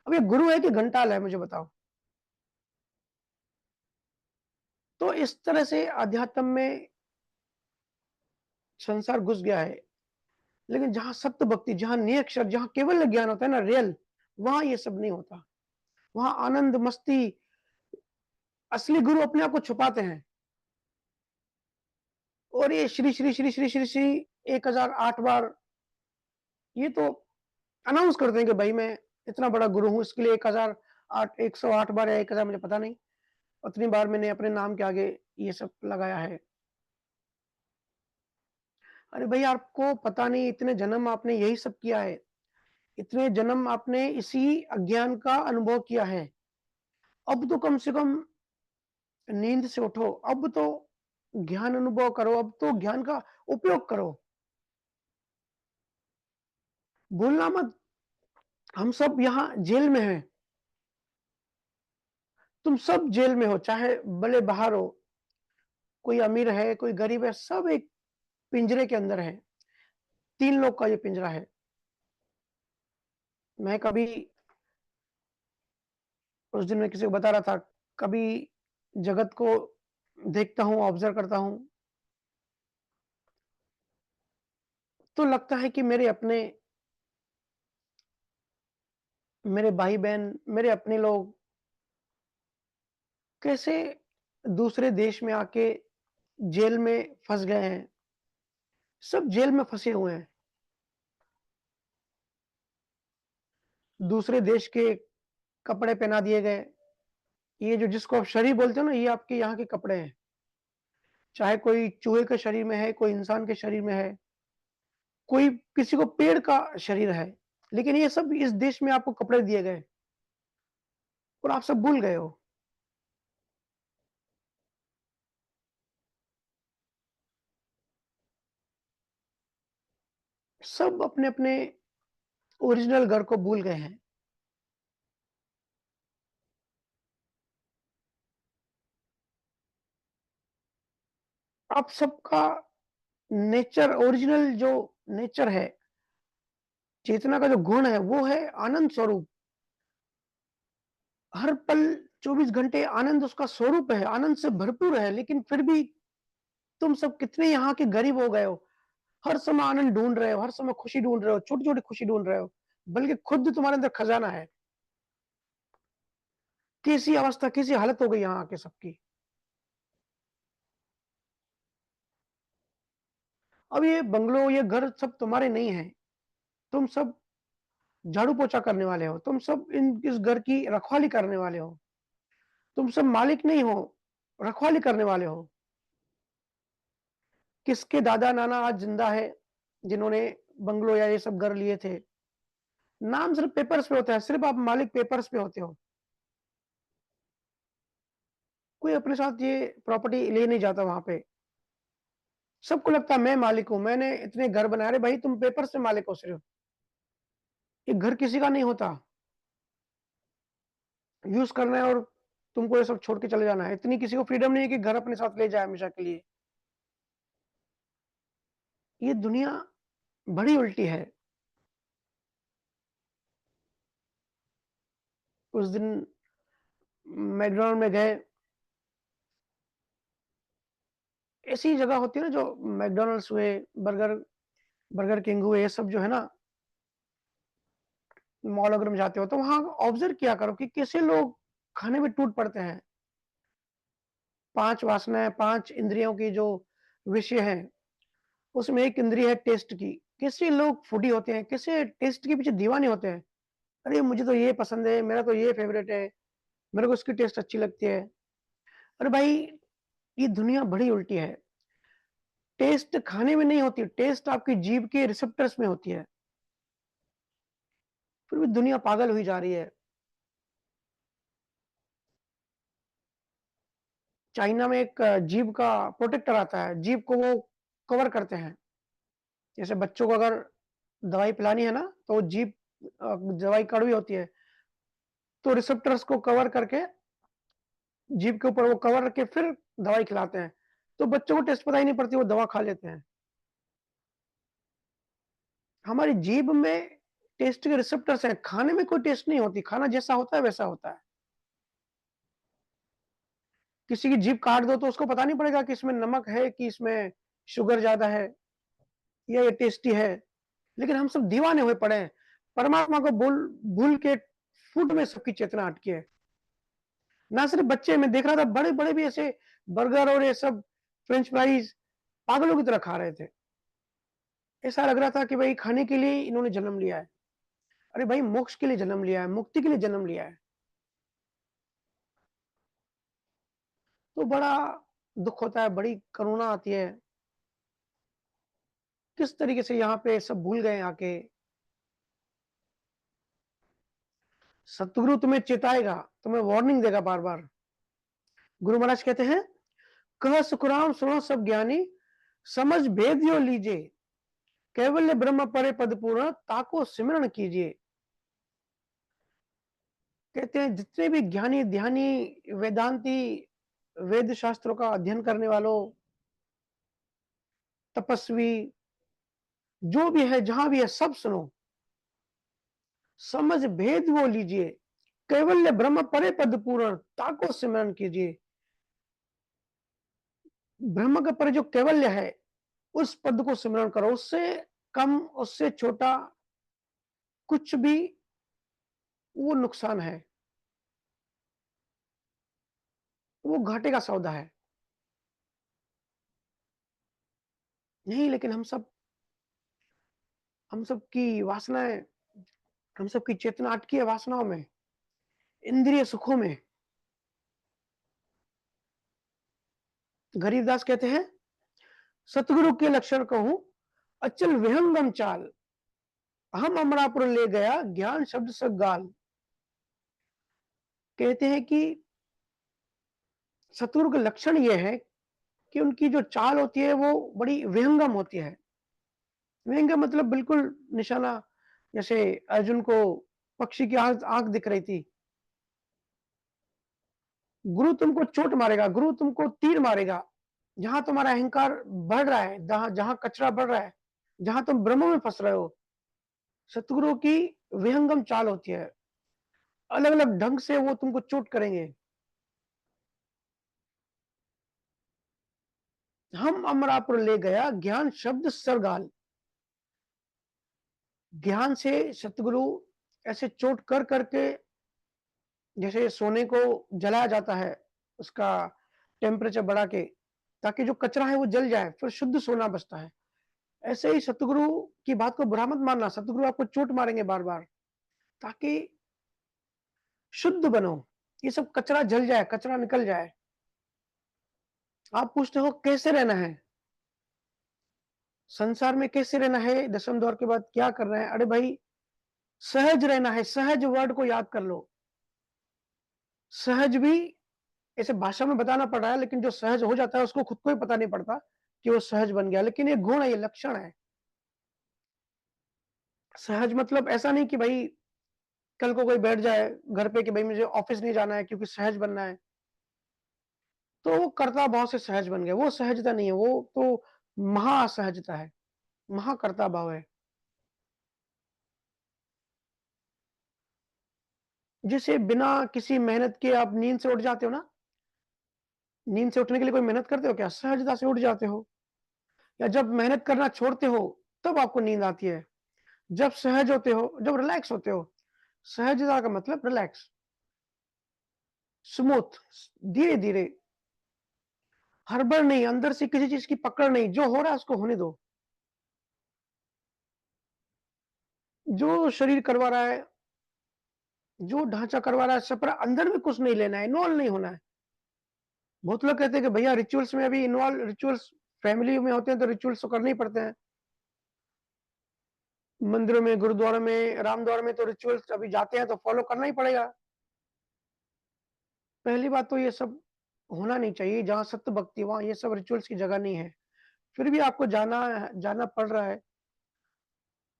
अब ये गुरु है कि घंटाल है मुझे बताओ? तो इस तरह से अध्यात्म में संसार घुस गया है। लेकिन जहाँ सत्य भक्ति, जहाँ निरक्षर, जहाँ केवल ज्ञान होता है ना रियल, वहाँ ये सब नहीं होता। वहाँ आनंद, मस्ती, असली गुरु अपने आप को छुपाते हैं। और ये श्री, श्री, श्री, श्री, श्री, श्री 1008 बार ये तो अनाउंस कर दें कि भाई मैं इतना बड़ा गुरु हूँ, इसके लिए 108 बार या 1000 मुझे पता नहीं, उतनी बार मैंने अपने नाम के आगे ये सब लगाया है। अरे भई आपको पता नहीं इतने जन्म आपने यही सब किया है, इतने जन्म आपने इसी अज्ञान का अनुभव किया है। अब तो कम से कम नींद से उठो, अब तो ज्ञान अनुभव करो, अब तो ज्ञान का उपयोग करो। भूलना मत, हम सब यहाँ जेल में हैं। तुम सब जेल में हो, चाहे भले बाहर हो, कोई अमीर है, कोई गरीब है, सब एक पिंजरे के अंदर हैं। 3 लोग का ये पिंजरा है। मैं कभी उस दिन मैं किसी को बता रहा था, कभी जगत को देखता हूँ, ऑब्ज़र्व करता हूँ, तो लगता है कि मेरे भाई-बहन, मेरे अपने लोग कैसे दूसरे देश में आके जेल में फँस गए हैं, सब जेल में फँसे हुए हैं। दूसरे देश के कपड़े पहना दिए गए। ये जो जिसको आप शरीर बोलते हो ना, ये आपके यहाँ के कपड़े हैं। चाहे कोई चूहे के शरीर में है, कोई इंसान के शरीर में है, कोई किसी को पेड़ का शरीर है, लेकिन ये सब इस देश में आपको कपड़े दिए गए और आप सब भूल गए हो। सब अपने-अपने ओरिजिनल घर को भूल गए हैं। आप सबका नेचर ओरिजिनल जो नेचर है, चेतना का जो गुण है, वो है आनंद स्वरूप। हर पल 24 घंटे आनंद उसका स्वरूप है, आनंद से भरपूर है, लेकिन फिर भी तुम सब कितने यहाँ के गरीब हो गए हो। हर समय आनंद ढूँढ रहे हो, हर समय खुशी ढूँढ रहे हो, छोटी-छोटी खुशी ढूँढ रहे हो, बल्कि खुद तुम्हारे अंदर खजाना है। कैसी अवस्था, कैसी हालत हो गई यहाँ आके सबकी। अब ये बंगलो, ये घर सब तुम्हारे नहीं हैं। तुम सब झाड़ू-पोछा करने वाले हो, तुम सब इन इस घर की रखवाली करने वाले हो। तुम सब मालिक नहीं हो, रखवाली करने वाले हो। किसके दादा-नाना आज ज़िंदा है, जिन्होंने बंगलो या ये सब घर लिए थे। नाम सिर्फ़ पेपर्स पे होता है, सिर्फ़ आप मालिक पेपर्स पे होते हो। कोई अपने साथ ये प्रॉपर्टी ले नहीं जाता वहाँ पे। सबको लगता है मैं मालिक हूँ, मैंने इतने घर बनाए। अरे भाई, तुम पेपर से मालिक हो सिर्फ़। ये घर किसी का नहीं होता। यूज़ करना है और तुमको ये सब छोड़ के चले जाना है। इतनी किसी को फ्रीडम नहीं है कि घर अपने साथ ले जाए हमेशा के लिए। ये दुनिया बड़ी उल्टी है। उस दिन मैकडॉनल्ड में गए, ऐसी जगह होती है ना जो मैकडॉनल्ड्स हुए, बर्गर बर्गर किंग हुए, ये सब जो है ना, मॉल वगैरह में जाते हो तो वहाँ ऑब्ज़र्व किया करो कि कैसे लोग खाने में टूट पड़ते हैं। 5 वासनाएँ, 5 इंद्रियों की जो विषय हैं, उसमें एक इंद्रिय है टेस्ट की। कैसे लोग फूडी होते हैं, कैसे टेस्ट के पीछे दीवाने होते हैं। अरे! मुझे तो ये पसंद है, मेरा तो ये फ़ेवरेट है, मेरे को इसकी टेस्ट अच्छी लगती है। अरे भाई! ये दुनिया बड़ी उल्टी है। टेस्ट खाने में नहीं होती, टेस्ट आपकी जीभ के रिसेप्टर्स में होती है। फिर भी दुनिया पागल हुई जा रही है। चाइना में एक जीभ का प्रोटेक्टर आता है, जीभ को वो कवर करते हैं। जैसे बच्चों को अगर दवाई पिलानी है ना, तो जीभ दवाई कड़वी होती है, तो रिसेप्टर्स को कवर करके जीभ के ऊपर वो कवर रख के फिर दवाई खिलाते हैं। तो बच्चों को टेस्ट पता ही नहीं पड़ती, वो दवा खा लेते हैं। हमारी जीभ में टेस्ट के रिसेप्टर्स हैं, खाने में कोई टेस्ट नहीं होती, खाना जैसा होता है वैसा होता है। किसी की जीभ काट दो तो उसको पता नहीं पड़ेगा कि इसमें नमक है, कि इसमें शुगर ज़्यादा है या ये टेस्टी है। लेकिन हम सब दीवाने हुए पड़े हैं। परमात्मा को भूल भूल के फूड में सबकी चेतना अटकी है। ना सिर्फ बच्चे, मैं देख रहा था बड़े-बड़े भी ऐसे बर्गर और ये सब फ्रेंच फ्राइज़ पागलों की तरह खा रहे थे। ऐसा लग रहा था कि भई खाने के लिए इन्होंने जन्म लिया है। अरे भाई, मोक्ष के लिए जन्म लिया है, मुक्ति के लिए जन्म लिया है। तो बड़ा दुःख होता है, बड़ी करुणा आती है। किस तरीके से यहाँ पे सब भूल गए आके। सतगुरु तुम्हें चेताएगा, तुम्हें वार्निंग देगा बार-बार। गुरु महाराज कहते हैं, "कह सुखराम सुनो सब ज्ञानी, समझ भेद यो लीजिए, कैवल्य ब्रह्म परे पद पूर्ण, ताको सिमरण कीजिए।" कहते हैं जितने भी ज्ञानी, ध्यानी, वेदांती, वेद शास्त्रों का अध्ययन करने वालों, तपस्वी, जो भी है, जहां भी है, सब सुनो। समझ भेद वो लीजिए, कैवल्य ब्रह्म परे पद पूर्ण, ताको सिमरण कीजिए। ब्रह्म का पर जो कैवल्य है, उस पद को सिमरण करो। उससे कम, उससे छोटा कुछ भी वो नुकसान है। वो घाटे का सौदा है। नहीं, लेकिन हम सब की वासनाएँ, हम सब की चेतना अटकी है वासनाओं में, इंद्रिय सुखों में। गरीबदास कहते हैं, सतगुरु के लक्षण कहूँ, अचल विहंगम चाल, हम अमरापुर ले गया ज्ञान शब्द सब गाल। कहते हैं कि सतगुरु का लक्षण ये है कि उनकी जो चाल होती है वो बड़ी विहंगम होती है। विहंगम मतलब बिल्कुल निशाना, जैसे अर्जुन को पक्षी की आँख दिख रही थी। गुरु तुमको चोट मारेगा, गुरु तुमको तीर मारेगा। जहाँ तुम्हारा अहंकार बढ़ रहा है, जहाँ कचरा बढ़ रहा है, जहाँ तुम भ्रमों में फँस रहे हो, सतगुरु की विहंगम चाल होती है। अलग-अलग ढंग से वो तुमको चोट करेंगे। हम अमरापुर ले गया ज्ञान शब्द सरगाल। ज्ञान से सतगुरु ऐसे चोट कर करके, जैसे सोने को जलाया जाता है, उसका टेम्परेचर बढ़ा के, ताकि जो कचरा है वो जल जाए, फिर शुद्ध सोना बचता है। ऐसे ही सतगुरु की बात को बुरा मत मानना, सतगुरु आपको चोट मारेंगे बार-बार, ताकि शुद्ध बनो, ये सब कचरा जल जाए, कचरा निकल जाए। आप पूछते हो कैसे रहना है? संसार में कैसे रहना है? दसम दौर के बाद क्या करना है? अरे भाई, सहज रहना है, सहज वर्ड को याद कर लो। सहज भी ऐसे भाषा में बताना पड़ रहा है, लेकिन जो सहज हो जाता है उसको खुद को ही पता नहीं पड़ता कि वो सहज बन गया, लेकिन ये गुण है, ये लक्षण है। सहज मतलब ऐसा नहीं कि भाई कल को कोई बैठ जाए घर पे कि भाई मुझे ऑफिस नहीं जाना है क्योंकि सहज बनना है, तो वो कर्ता भाव से सहज बन गया। वो सहजता नहीं है, वो तो महासहजता है, महाकर्ता भाव है। जैसे बिना किसी मेहनत के आप नींद से उठ जाते हो ना, नींद से उठने के लिए कोई मेहनत करते हो क्या? सहजता से उठ जाते हो। या जब मेहनत करना छोड़ते हो, तब आपको नींद आती है। जब सहज होते हो, जब रिलैक्स होते हो। सहजता का मतलब रिलैक्स, स्मूथ, धीरे-धीरे, हड़बड़ नहीं, अंदर से किसी चीज़ की पकड़ नहीं, जो हो रहा है उसको होने दो। जो शरीर करवा रहा है, जो ढाँचा करवा रहा है, सब पर अंदर में कुछ नहीं लेना है, इन्वॉल्व नहीं होना है। बहुत लोग कहते हैं कि भैया रिचुअल्स में अभी इन्वॉल्व, रिचुअल्स फैमिली में होते हैं तो रिचुअल्स तो करने ही पड़ते हैं। मंदिरों में, गुरुद्वारों में, रामद्वार में तो रिचुअल्स अभी जाते हैं तो फॉलो करना ही पड़ेगा। पहली बात तो ये सब होना नहीं चाहिए, जहाँ सत्य भक्ति वहाँ ये सब रिचुअल्स की जगह नहीं है। फिर भी आपको जाना जाना पड़ रहा है,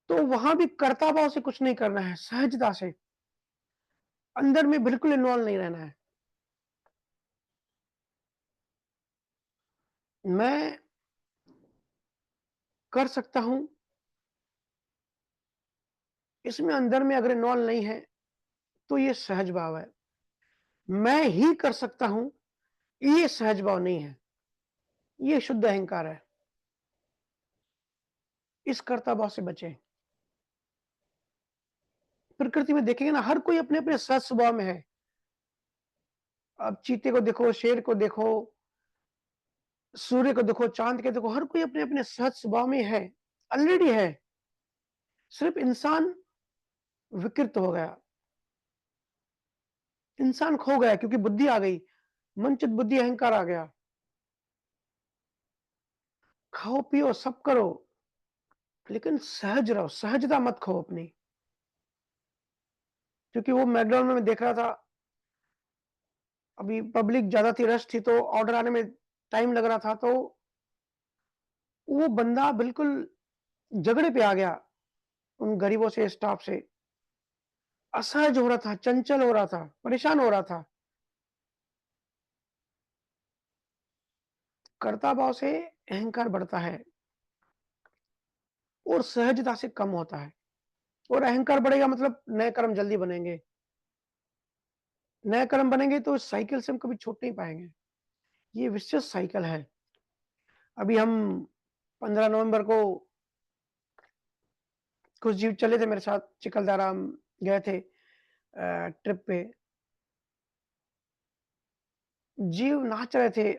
तो वहाँ भी कर्ता भाव से कुछ नहीं करना है, सहजता से, अंदर में बिल्कुल इन्वॉल्व नहीं रहना है। मैं कर सकता हूँ, इसमें अंदर में अगर इन्वॉल्व नहीं है, तो ये सहज भाव है। मैं ही कर सकता हूँ, ये सहज भाव नहीं है, ये शुद्ध अहंकार है। इस कर्ता भाव से बचें। प्रकृति में देखेंगे ना, हर कोई अपने-अपने सहज स्वभाव में है। अब चीते को देखो, शेर को देखो, सूर्य को देखो, चाँद के देखो, हर कोई अपने-अपने सहज स्वभाव में है, ऑलरेडी है। सिर्फ इंसान विकृत हो गया, इंसान खो गया क्योंकि बुद्धि आ गई, मनचित बुद्धि अहंकार आ गया। खाओ पियो सब करो, लेकिन सहज रहो, सहजता मत खो अपनी। क्योंकि वो मैकडॉनल्ड में देख रहा था, अभी पब्लिक ज्यादा थी, रश थी, तो ऑर्डर आने में टाइम लग रहा था, तो वो बंदा बिल्कुल झगड़े पे आ गया उन गरीबों से, स्टाफ से। असहज हो रहा था, चंचल हो रहा था, परेशान हो रहा था। कर्ता भाव से अहंकार बढ़ता है और सहजता से कम होता है। और अहंकार बढ़ेगा मतलब नए कर्म जल्दी बनेंगे, नए कर्म बनेंगे तो इस साइकिल से हम कभी छूट नहीं पाएंगे। ये विशेष साइकिल है। अभी हम 15 नवंबर को कुछ जीव चले थे मेरे साथ, चिखलदरा हम गए थे ट्रिप पे। जीव नाच रहे थे,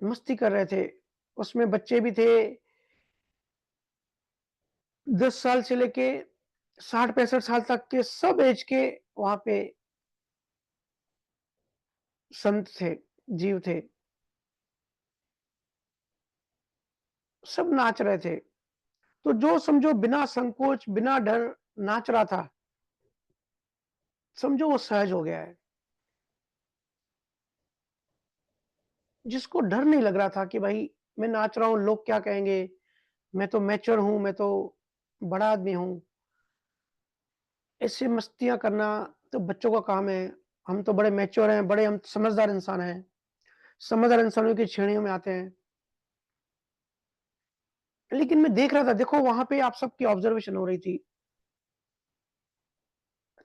मस्ती कर रहे थे। उसमें बच्चे भी थे, 10 साल से लेके 60-65 साल तक के सब ऐज के वहाँ पे संत थे, जीव थे, सब नाच रहे थे। तो जो समझो बिना संकोच, बिना डर नाच रहा था, समझो वो सहज हो गया है। जिसको डर नहीं लग रहा था कि भाई मैं नाच रहा हूँ, लोग क्या कहेंगे? मैं तो मैच्योर हूँ, मैं तो बड़ा आदमी हूँ। ऐसे मस्तियाँ करना तो बच्चों का काम है। हम तो बड़े मैच्योर हैं, बड़े हम समझदार इंसान हैं। समझदार इंसानों की श्रेणियों में आते हैं। लेकिन मैं देख रहा था, देखो वहाँ पे आप सबकी ऑब्जर्वेशन हो रही थी।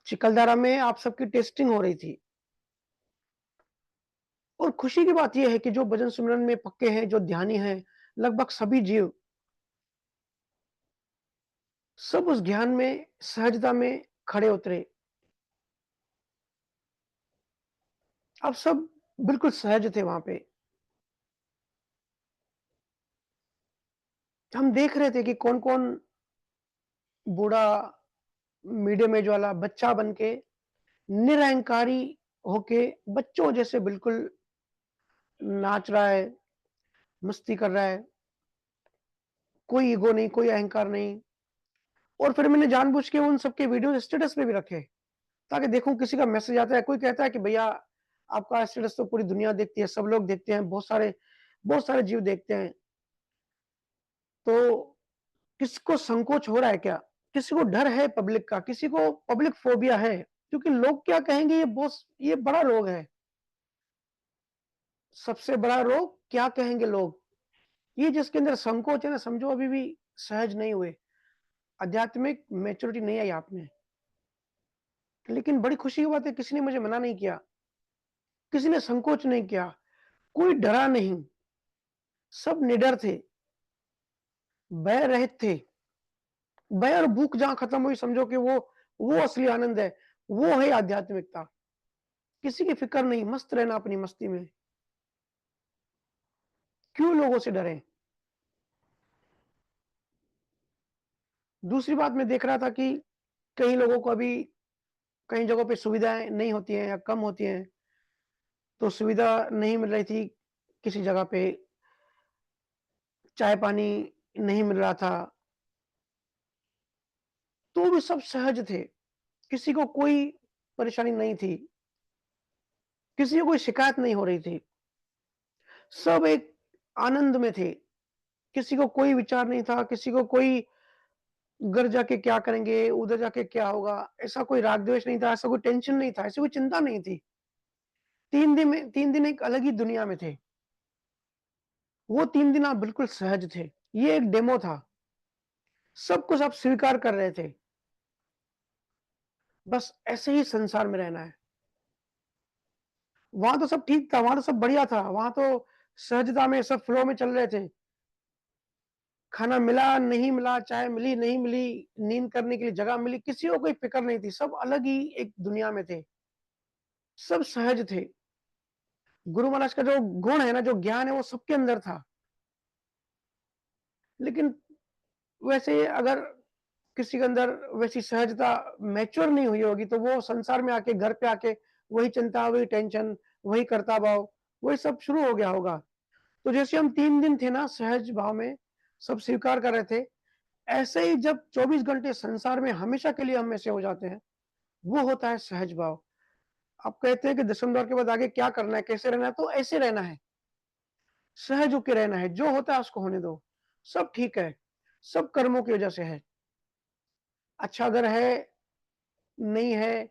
चिखलदरा में आप सबकी टेस्टिंग हो रही थी। और खुशी की बात ये है कि जो भजन सिमरन में पक्के हैं, जो ध्यानी हैं, लगभग सभी जीव, सब उस ज्ञान में, सहजता में खड़े उतरे। अब सब बिल्कुल सहज थे वहाँ पे। हम देख रहे थे कि कौन-कौन बूढ़ा, मीडियम एज वाला, बच्चा बन के, निरहंकारी होके, बच्चों जैसे बिल्कुल नाच रहा है, मस्ती कर रहा है। कोई ईगो नहीं, कोई अहंकार नहीं। और फिर मैंने जानबूझ के उन सबके वीडियो स्टेटस पे भी रखे, ताकि देखूं किसी का मैसेज आता है, कोई कहता है कि भैया आपका स्टेटस तो पूरी दुनिया देखती है, सब लोग देखते हैं, बहुत सारे जीव देखते हैं। तो किसको संकोच हो रहा है क्या? किसी को डर है पब्लिक का, किसी को पब्लिक फोबिया है, क्योंकि लोग क्या कहेंगे, ये बड़ा रोग है। सबसे बड़ा रोग क्या कहेंगे लोग। ये जिसके अंदर संकोच है ना, समझो अभी भी सहज नहीं हुए, आध्यात्मिक मैच्योरिटी नहीं आई आप में। लेकिन बड़ी खुशी की बात है, किसी ने मुझे मना नहीं किया, किसी ने संकोच नहीं किया, कोई डरा नहीं, सब निडर थे, भय रहित थे। भय और भूख जहां खत्म हुई, समझो कि वो असली आनंद है, वो है आध्यात्मिकता। किसी की फिक्र नहीं, मस्त रहना अपनी मस्ती में। क्यों लोगों से डरे? दूसरी बात मैं देख रहा था कि कई लोगों को अभी कई जगहों पे सुविधाएं नहीं होती हैं या कम होती हैं, तो सुविधा नहीं मिल रही थी। किसी जगह पे चाय पानी नहीं मिल रहा था, तो भी सब सहज थे। किसी को कोई परेशानी नहीं थी, किसी को कोई शिकायत नहीं हो रही थी। सब एक आनंद में थे। किसी को कोई विचार नहीं था, किसी को कोई घर जाके क्या करेंगे, उधर जाके क्या होगा, ऐसा कोई राग द्वेष नहीं था, ऐसा कोई टेंशन नहीं था, ऐसी कोई चिंता नहीं थी। 3 दिन एक अलग ही दुनिया में थे। वो 3 दिन आप बिल्कुल सहज थे। ये एक डेमो था। सब कुछ आप स्वीकार कर रहे थे। बस ऐसे ही संसार में रहना है। वहां तो सब ठीक था, वहां तो सब बढ़िया था, वहां तो सहजता में सब फ्लो में चल रहे थे। खाना मिला नहीं मिला, चाय मिली नहीं मिली, नींद करने के लिए जगह मिली, किसी को कोई फिक्र नहीं थी। सब अलग ही एक दुनिया में थे। सब सहज थे। गुरु महाराज का जो गुण है ना, जो ज्ञान है, वो सबके अंदर था। लेकिन वैसे अगर किसी के अंदर वैसी सहजता मैच्योर नहीं हुई होगी, तो वो संसार में आके, घर पे आके, वही चिंता, वही टेंशन, वही करता भाव, वही सब शुरू हो गया होगा। तो जैसे हम 3 दिन थे ना सहज भाव में, सब स्वीकार कर रहे थे, ऐसे ही जब 24 घंटे संसार में हमेशा के लिए हम ऐसे हो जाते हैं, वो होता है सहज भाव। आप कहते हैं कि दशम द्वार के बाद आगे क्या करना है, कैसे रहना है, तो ऐसे रहना है, सहज होके रहना है। जो होता है उसको होने दो, सब ठीक है, सब कर्मों की वजह से है। अच्छा अगर है, नहीं है,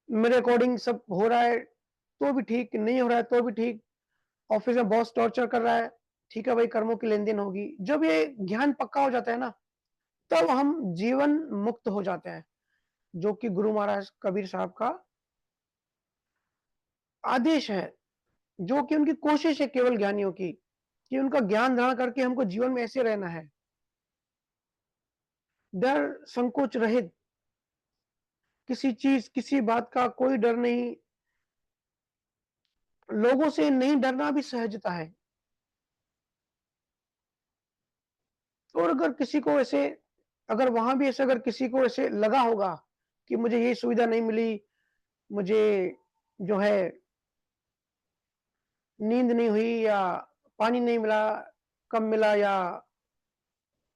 मेरे अकॉर्डिंग सब हो रहा है तो भी ठीक, नहीं हो रहा है तो भी ठीक। ऑफिस में बॉस टॉर्चर कर रहा है, ठीक है भाई, कर्मों की लेन देन होगी। जब ये ज्ञान पक्का हो जाता है ना, तब हम जीवन मुक्त हो जाते हैं, जो कि गुरु महाराज कबीर साहब का आदेश है, जो कि उनकी कोशिश है केवल ज्ञानियों की, कि उनका ज्ञान धारण करके हमको जीवन में ऐसे रहना है, डर संकोच रहित, किसी चीज किसी बात का कोई डर नहीं। लोगों से नहीं डरना भी सहजता है। और अगर किसी को ऐसे अगर वहाँ भी ऐसे अगर किसी को ऐसे लगा होगा कि मुझे ये सुविधा नहीं मिली, मुझे जो है नींद नहीं हुई या पानी नहीं मिला, कम मिला या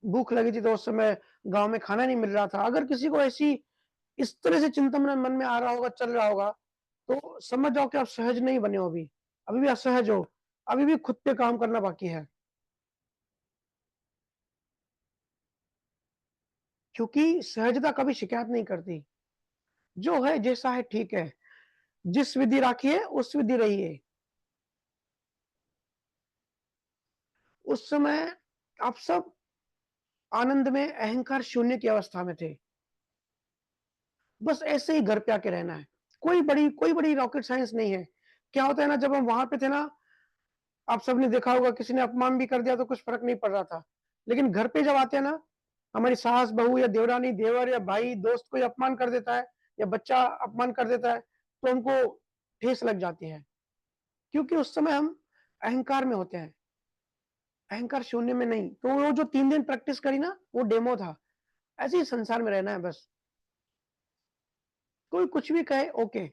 भूख लगी थी तो उस समय गाँव में खाना नहीं मिल रहा था। अगर किसी को ऐसी इस तरह से चिंता मन में आ रहा होगा, चल रहा होगा, तो समझ जाओ कि आप सहज नहीं बने हो अभी। अभी भी असहज हो, अभी भी खुद पे काम करना बाकी है। क्योंकि सहजता कभी शिकायत नहीं करती। जो है जैसा है ठीक है। जिस विधि राखिए उस विधि रहिए। उस समय आप सब आनंद में अहंकार शून्य की अवस्था में थे। बस ऐसे ही घर पे आके रहना है। कोई बड़ी रॉकेट साइंस नहीं है। क्या होता है ना जब हम वहां पे थे ना, आप सबने देखा होगा किसी ने अपमान भी कर दिया तो कुछ फर्क नहीं पड़ रहा था। लेकिन घर पे जब आते हैं ना, हमारी सास बहू या देवरानी देवर या भाई दोस्त कोई अपमान कर देता है या बच्चा अपमान कर देता है तो हमको ठेस लग जाती है। क्योंकि उस समय हम अहंकार में होते हैं, अहंकार शून्य में नहीं। तो वो जो 3 दिन प्रैक्टिस करी ना वो डेमो था। ऐसे ही संसार में रहना है बस। कोई कुछ भी कहे ओके,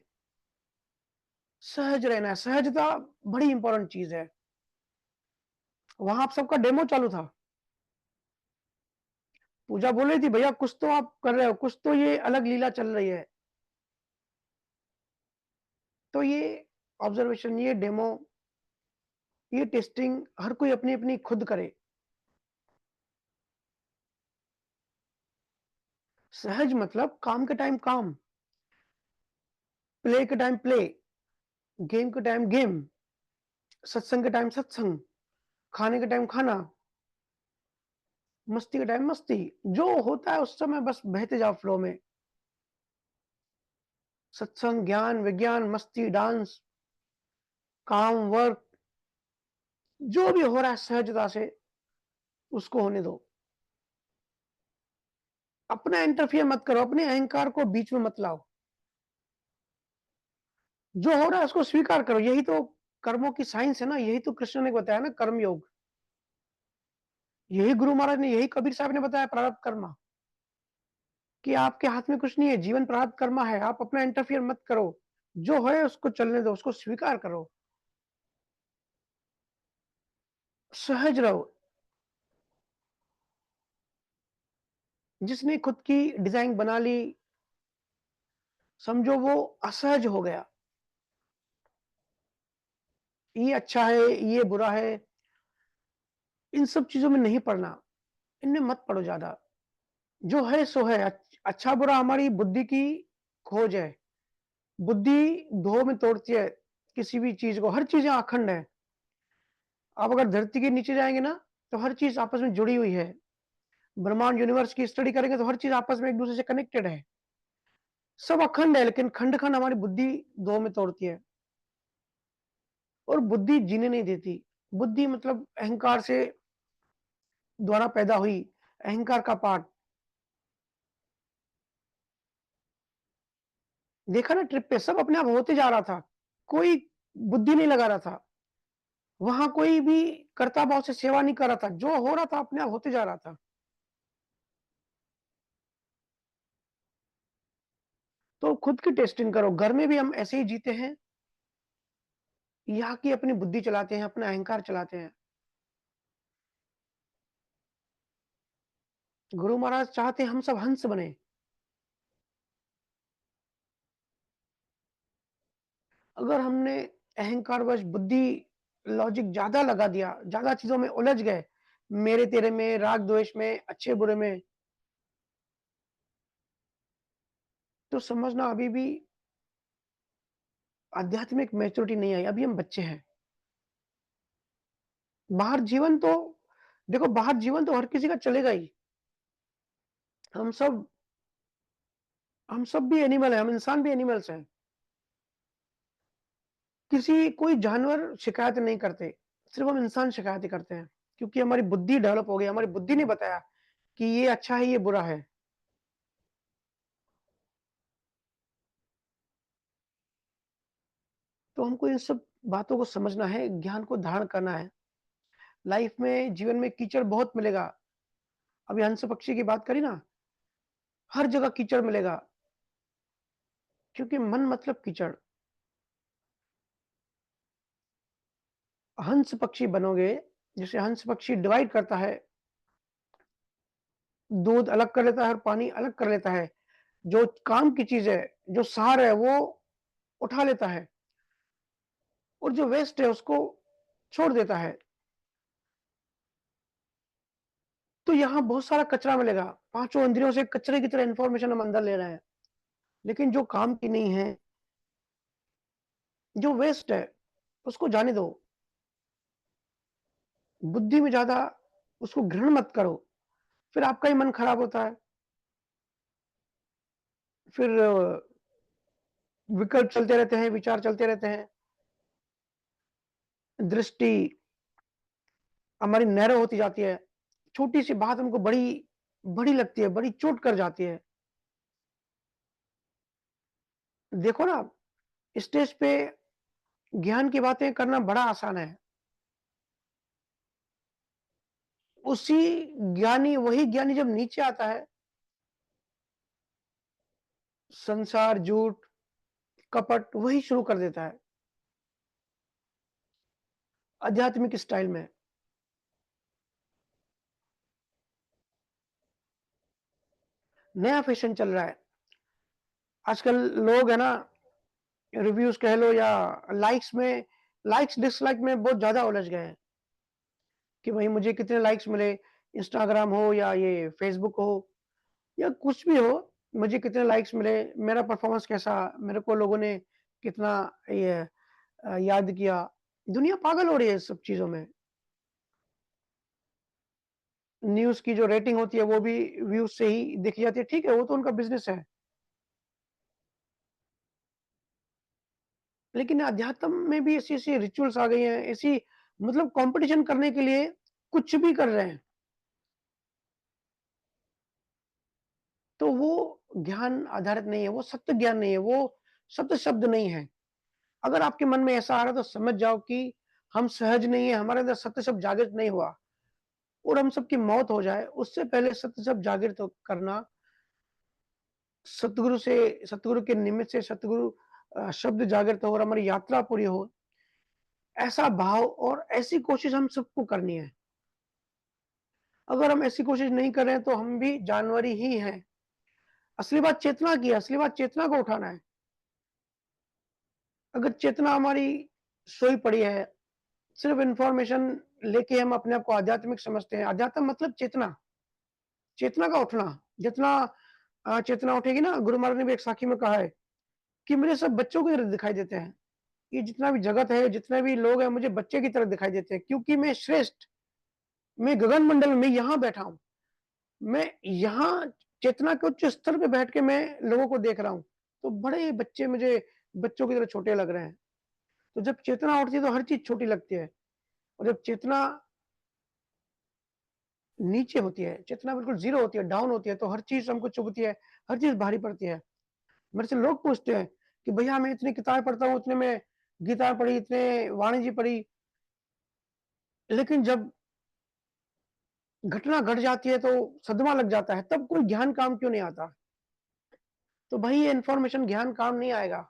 सहज रहना है। सहजता बड़ी इंपॉर्टेंट चीज है। वहां आप सबका डेमो चालू था। पूजा बोल रही थी भैया कुछ तो आप कर रहे हो, कुछ तो ये अलग लीला चल रही है। तो ये ऑब्जर्वेशन, ये डेमो, ये टेस्टिंग हर कोई अपनी अपनी खुद करे। सहज मतलब काम के टाइम काम, प्ले के टाइम प्ले, गेम के टाइम गेम, सत्संग के टाइम सत्संग, खाने के टाइम खाना, मस्ती के टाइम मस्ती। जो होता है उस समय बस बहते जाओ फ्लो में। सत्संग, ज्ञान, विज्ञान, मस्ती, डांस, काम, वर्क, जो भी हो रहा है सहजता से उसको होने दो। अपना इंटरफियर मत करो, अपने अहंकार को बीच में मत लाओ। जो हो रहा है उसको स्वीकार करो। यही तो कर्मों की साइंस है ना। यही तो कृष्ण ने बताया ना, कर्म योग। यही गुरु महाराज ने, यही कबीर साहब ने बताया, प्रारब्ध कर्मा। कि आपके हाथ में कुछ नहीं है, जीवन प्रारब्ध कर्मा है। आप अपना इंटरफियर मत करो। जो है उसको चलने दो, उसको स्वीकार करो। सहज रहो। जिसने खुद की डिजाइन बना ली, समझो वो असहज हो गया। ये अच्छा है, ये बुरा है, इन सब चीजों में नहीं पड़ना। इनमें मत पड़ो ज्यादा। जो है सो है। अच्छा बुरा हमारी बुद्धि की खोज है। बुद्धि धो में तोड़ती है किसी भी चीज को। हर चीजें अखंड है। आप अगर धरती के नीचे जाएंगे ना तो हर चीज आपस में जुड़ी हुई है। ब्रह्मांड यूनिवर्स की स्टडी करेंगे तो हर चीज आपस में एक दूसरे से कनेक्टेड है। सब अखंड है लेकिन खंड खंड हमारी बुद्धि दो में तोड़ती है। और बुद्धि जीने नहीं देती। बुद्धि मतलब अहंकार से द्वारा पैदा हुई, अहंकार का पार्ट। देखा ना ट्रिप पे सब अपने आप होते जा रहा था। कोई बुद्धि नहीं लगा रहा था। वहां कोई भी कर्ता भाव से सेवा नहीं कर रहा था। जो हो रहा था अपने आप होते जा रहा था। तो खुद की टेस्टिंग करो। घर में भी हम ऐसे ही जीते हैं। यहाँ की अपनी बुद्धि चलाते हैं, अपना अहंकार चलाते हैं। गुरु महाराज चाहते हम सब हंस बने। अगर हमने अहंकारवश बुद्धि लॉजिक ज्यादा लगा दिया, ज्यादा चीजों में उलझ गए, मेरे तेरे में, राग द्वेष में, अच्छे बुरे में, तो समझना अभी भी आध्यात्मिक मैच्योरिटी नहीं आई। अभी हम बच्चे हैं। बाहर जीवन तो देखो, बाहर जीवन तो हर किसी का चलेगा ही। हम सब हम सब भी एनिमल है, हम इंसान भी एनिमल्स हैं। किसी कोई जानवर शिकायत नहीं करते, सिर्फ हम इंसान शिकायतें करते हैं। क्योंकि हमारी बुद्धि डेवलप हो गई। हमारी बुद्धि ने बताया कि ये अच्छा है, ये बुरा है। तो हमको इन सब बातों को समझना है, ज्ञान को धारण करना है। लाइफ में, जीवन में कीचड़ बहुत मिलेगा। अभी हंस पक्षी की बात करी ना, हर जगह कीचड़ मिलेगा, क्योंकि मन मतलब कीचड़। हंस पक्षी बनोगे, जैसे हंस पक्षी डिवाइड करता है, दूध अलग कर लेता है और पानी अलग कर लेता है। जो काम की चीज़ है, जो सार है वो उठा लेता है और जो वेस्ट है उसको छोड़ देता है। तो यहाँ बहुत सारा कचरा मिलेगा, पाँचों इंद्रियों से कचरे की तरह इन्फॉर्मेशन हम अंदर ले रहे हैं, लेकिन जो काम की नहीं है, जो वेस्ट है, उसको जाने दो। बुद्धि में ज़्यादा उसको ग्रहण मत करो, फिर आपका ही मन खराब होता है। फिर विकल्प चलते रहते हैं, विचार चलते रहते हैं। दृष्टि हमारी नैरो होती जाती है। छोटी-सी बात हमको बड़ी बड़ी लगती है, बड़ी चोट कर जाती है। देखो ना, स्टेज पे ज्ञान की बातें करना बड़ा आसान है। वही ज्ञानी जब नीचे आता है, संसार, झूठ, कपट वही शुरू कर देता है, आध्यात्मिक स्टाइल में। नया फैशन चल रहा है। आजकल लोग है ना, रिव्यूज़ कह लो या लाइक्स डिसलाइक में बहुत ज़्यादा उलझ गए हैं, कि भाई मुझे कितने लाइक्स मिले, इंस्टाग्राम हो या ये फेसबुक हो या कुछ भी हो, मुझे कितने लाइक्स मिले, मेरा परफॉर्मेंस कैसा, मेरे को लोगों ने कितना ये याद किया। दुनिया पागल हो रही है इस सब चीज़ों में। न्यूज़ की जो रेटिंग होती है वो भी व्यूज़ से ही देखी जाती है, ठीक है, वो तो उनका बिज़नेस है। लेकिन अध्यात्म में भी ऐसी-ऐसी रिचुअल्स आ गई हैं, ऐसी मतलब कॉम्पिटिशन करने के लिए कुछ भी कर रहे हैं। तो वो ज्ञान आधारित नहीं है, वो सत्य ज्ञान नहीं है, वो सत्य शब्द नहीं है। अगर आपके मन में ऐसा आ रहा है तो समझ जाओ कि हम सहज नहीं है, हमारे अंदर सत्य शब्द जागृत नहीं हुआ और हम सबकी मौत हो जाए, उससे पहले सत्य शब्द जागृत करना, सतगुरु के निमित्त से सतगुरु शब्द जागृत हो और हमारी यात्रा पूरी हो, ऐसा भाव और ऐसी कोशिश हम सबको करनी है। अगर हम ऐसी कोशिश नहीं कर रहे हैं तो हम भी जानवरी ही हैं। असली बात चेतना की है, असली बात चेतना को उठाना है। अगर चेतना हमारी सोई पड़ी है, सिर्फ इन्फॉर्मेशन लेके हम अपने आप को आध्यात्मिक समझते हैं। अध्यात्म मतलब चेतना, चेतना का उठना। जितना चेतना उठेगी ना, गुरु महाराज ने भी एक साखी में कहा है कि मुझे सब बच्चों की तरह दिखाई देते हैं। ये जितना भी जगत है, जितने भी लोग हैं, मुझे बच्चे की तरह दिखाई देते हैं, क्योंकि मैं श्रेष्ठ, मैं गगन मंडल में यहाँ बैठा हूँ। मैं यहाँ चेतना के उच्च स्तर पे बैठ के मैं लोगों को देख रहा हूँ। तो बड़े बच्चे मुझे बच्चों की तरह छोटे लग रहे हैं। तो जब चेतना उठती है तो हर चीज़ छोटी लगती है और जब चेतना नीचे होती है, चेतना बिल्कुल ज़ीरो होती है, डाउन होती है, तो हर चीज़ हमको चुभती है, हर चीज़ भारी पड़ती है। मेरे से लोग पूछते हैं कि भैया मैं इतनी किताबें पढ़ता हूँ, इतने में गीता पढ़ी, इतने वाणी जी पढ़ी, लेकिन जब घटना घट जाती है तो सदमा लग जाता है, तब कोई ज्ञान काम क्यों नहीं आता? तो भाई ये इन्फॉर्मेशन ज्ञान काम नहीं आएगा।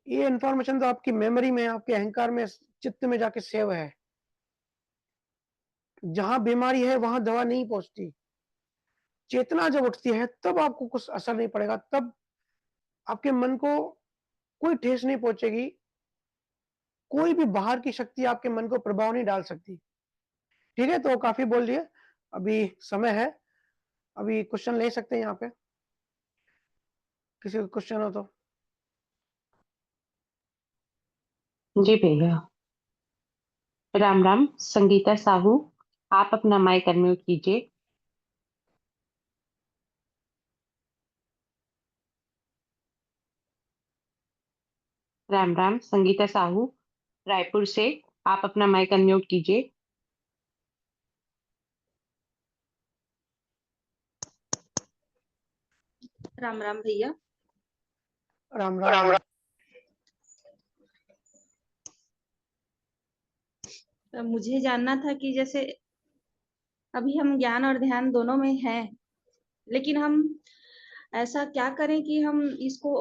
ये इन्फॉर्मेशन तो आपकी मेमोरी में, आपके अहंकार में, चित्त में जाके सेव है। जहाँ बीमारी है वहाँ दवा नहीं पहुँचती। चेतना जब उठती है तब आपको कुछ असर नहीं पड़ेगा, तब आपके मन को कोई ठेस नहीं पहुँचेगी, कोई भी बाहर की शक्ति आपके मन को प्रभाव नहीं डाल सकती। ठीक है? तो काफ़ी बोल दिए, अभी समय है, अभी क्वेश्चन ले सकते हैं यहाँ पे, किसी को क्वेश्चन हो तो? जी भैया। राम राम, संगीता साहू, आप अपना माइक अनम्यूट कीजिए। राम राम, संगीता साहू, रायपुर से, आप अपना माइक अनम्यूट कीजिए। राम राम भैया। राम राम। मुझे जानना था कि जैसे अभी हम ज्ञान और ध्यान दोनों में हैं, लेकिन हम ऐसा क्या करें कि हम इसको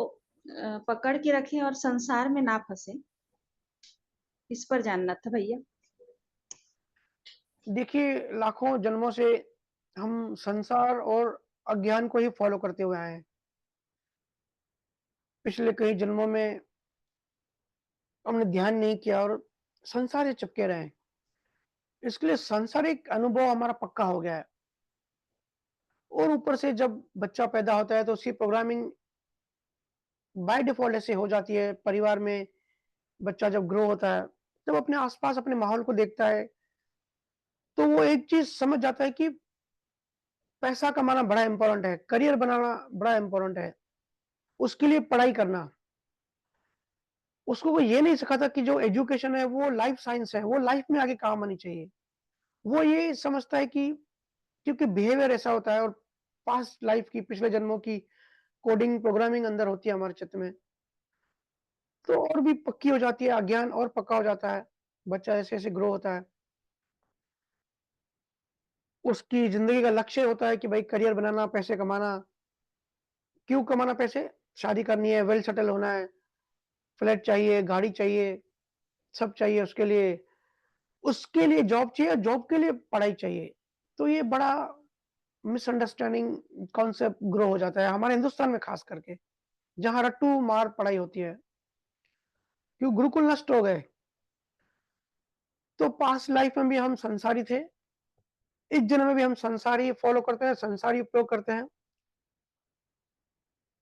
पकड़ के रखें और संसार में ना फँसें? इस पर जानना था भैया। देखिए, लाखों जन्मों से हम संसार और अज्ञान को ही फ़ॉलो करते हुए आए हैं। पिछले कई जन्मों में हमने ध्यान नहीं किया और संसार से चिपके रहे हैं। इसके लिए सांसारिक अनुभव हमारा पक्का हो गया है और ऊपर से जब बच्चा पैदा होता है तो उसकी प्रोग्रामिंग बाय डिफ़ॉल्ट ऐसे हो जाती है। परिवार में बच्चा जब ग्रो होता है, तब अपने आस-पास अपने माहौल को देखता है, तो वो एक चीज़ समझ जाता है कि पैसा कमाना बड़ा इम्पोर्टेंट है, करियर बनाना बड़ा इम्पोर्टेंट है, उसके लिए पढ़ाई करना। उसको वो ये नहीं सिखाता कि जो एजुकेशन है वो लाइफ साइंस है, वो लाइफ में आगे काम आनी चाहिए। वो ये समझता है कि क्योंकि बिहेवियर ऐसा होता है और पास्ट लाइफ की पिछले जन्मों की कोडिंग प्रोग्रामिंग अंदर होती है हमारे चित्त में, तो और भी पक्की हो जाती है, अज्ञान और पक्का हो जाता है। बच्चा जैसे-जैसे ग्रो होता है, उसकी ज़िंदगी का लक्ष्य होता है कि भाई करियर बनाना, पैसे कमाना। क्यों कमाना पैसे? शादी करनी है, वेल सेटल होना है, फ्लैट चाहिए, गाड़ी चाहिए, सब चाहिए उसके लिए। उसके लिए जॉब चाहिए और जॉब के लिए पढ़ाई चाहिए। तो ये बड़ा मिसअंडरस्टैंडिंग कॉन्सेप्ट ग्रो हो जाता है, हमारे हिंदुस्तान में ख़ास करके, जहाँ रट्टू मार पढ़ाई होती है। क्यों? गुरुकुल नष्ट हो गए। तो पास्ट लाइफ में भी हम संसारी थे, इस जन्म में भी हम संसारी फॉलो करते हैं, संसारी उपयोग करते हैं।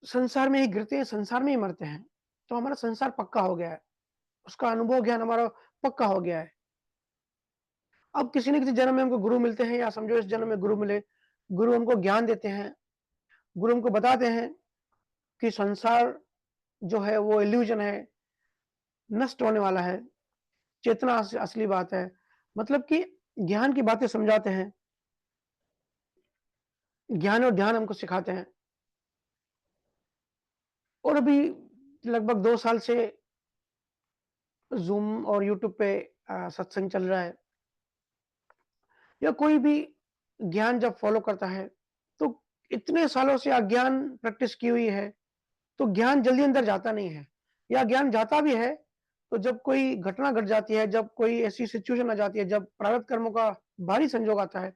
संसार में ही गिरते हैं, संसार में ही मरते हैं। तो हमारा संसार पक्का हो गया है, उसका अनुभव ज्ञान हमारा पक्का हो गया है। अब किसी न किसी जन्म में हमको गुरु मिलते हैं या समझो इस जन्म में गुरु मिले, गुरु हमको ज्ञान देते हैं, गुरु हमको बताते हैं कि संसार जो है वो इल्यूज़न है, नष्ट होने वाला है, चेतना असली बात है। मतलब कि ज्ञान की बातें समझाते हैं, ज्ञान और ध्यान हमको सिखाते हैं। और अभी लगभग 2 साल से ज़ूम और यूट्यूब पे सत्संग चल रहा है या कोई भी ज्ञान जब फ़ॉलो करता है, तो इतने सालों से अज्ञान प्रैक्टिस की हुई है, तो ज्ञान जल्दी अंदर जाता नहीं है या ज्ञान जाता भी है, तो जब कोई घटना घट जाती है, जब कोई ऐसी सिचुएशन आ जाती है, जब प्रारब्ध कर्मों का भारी संजोग आता है,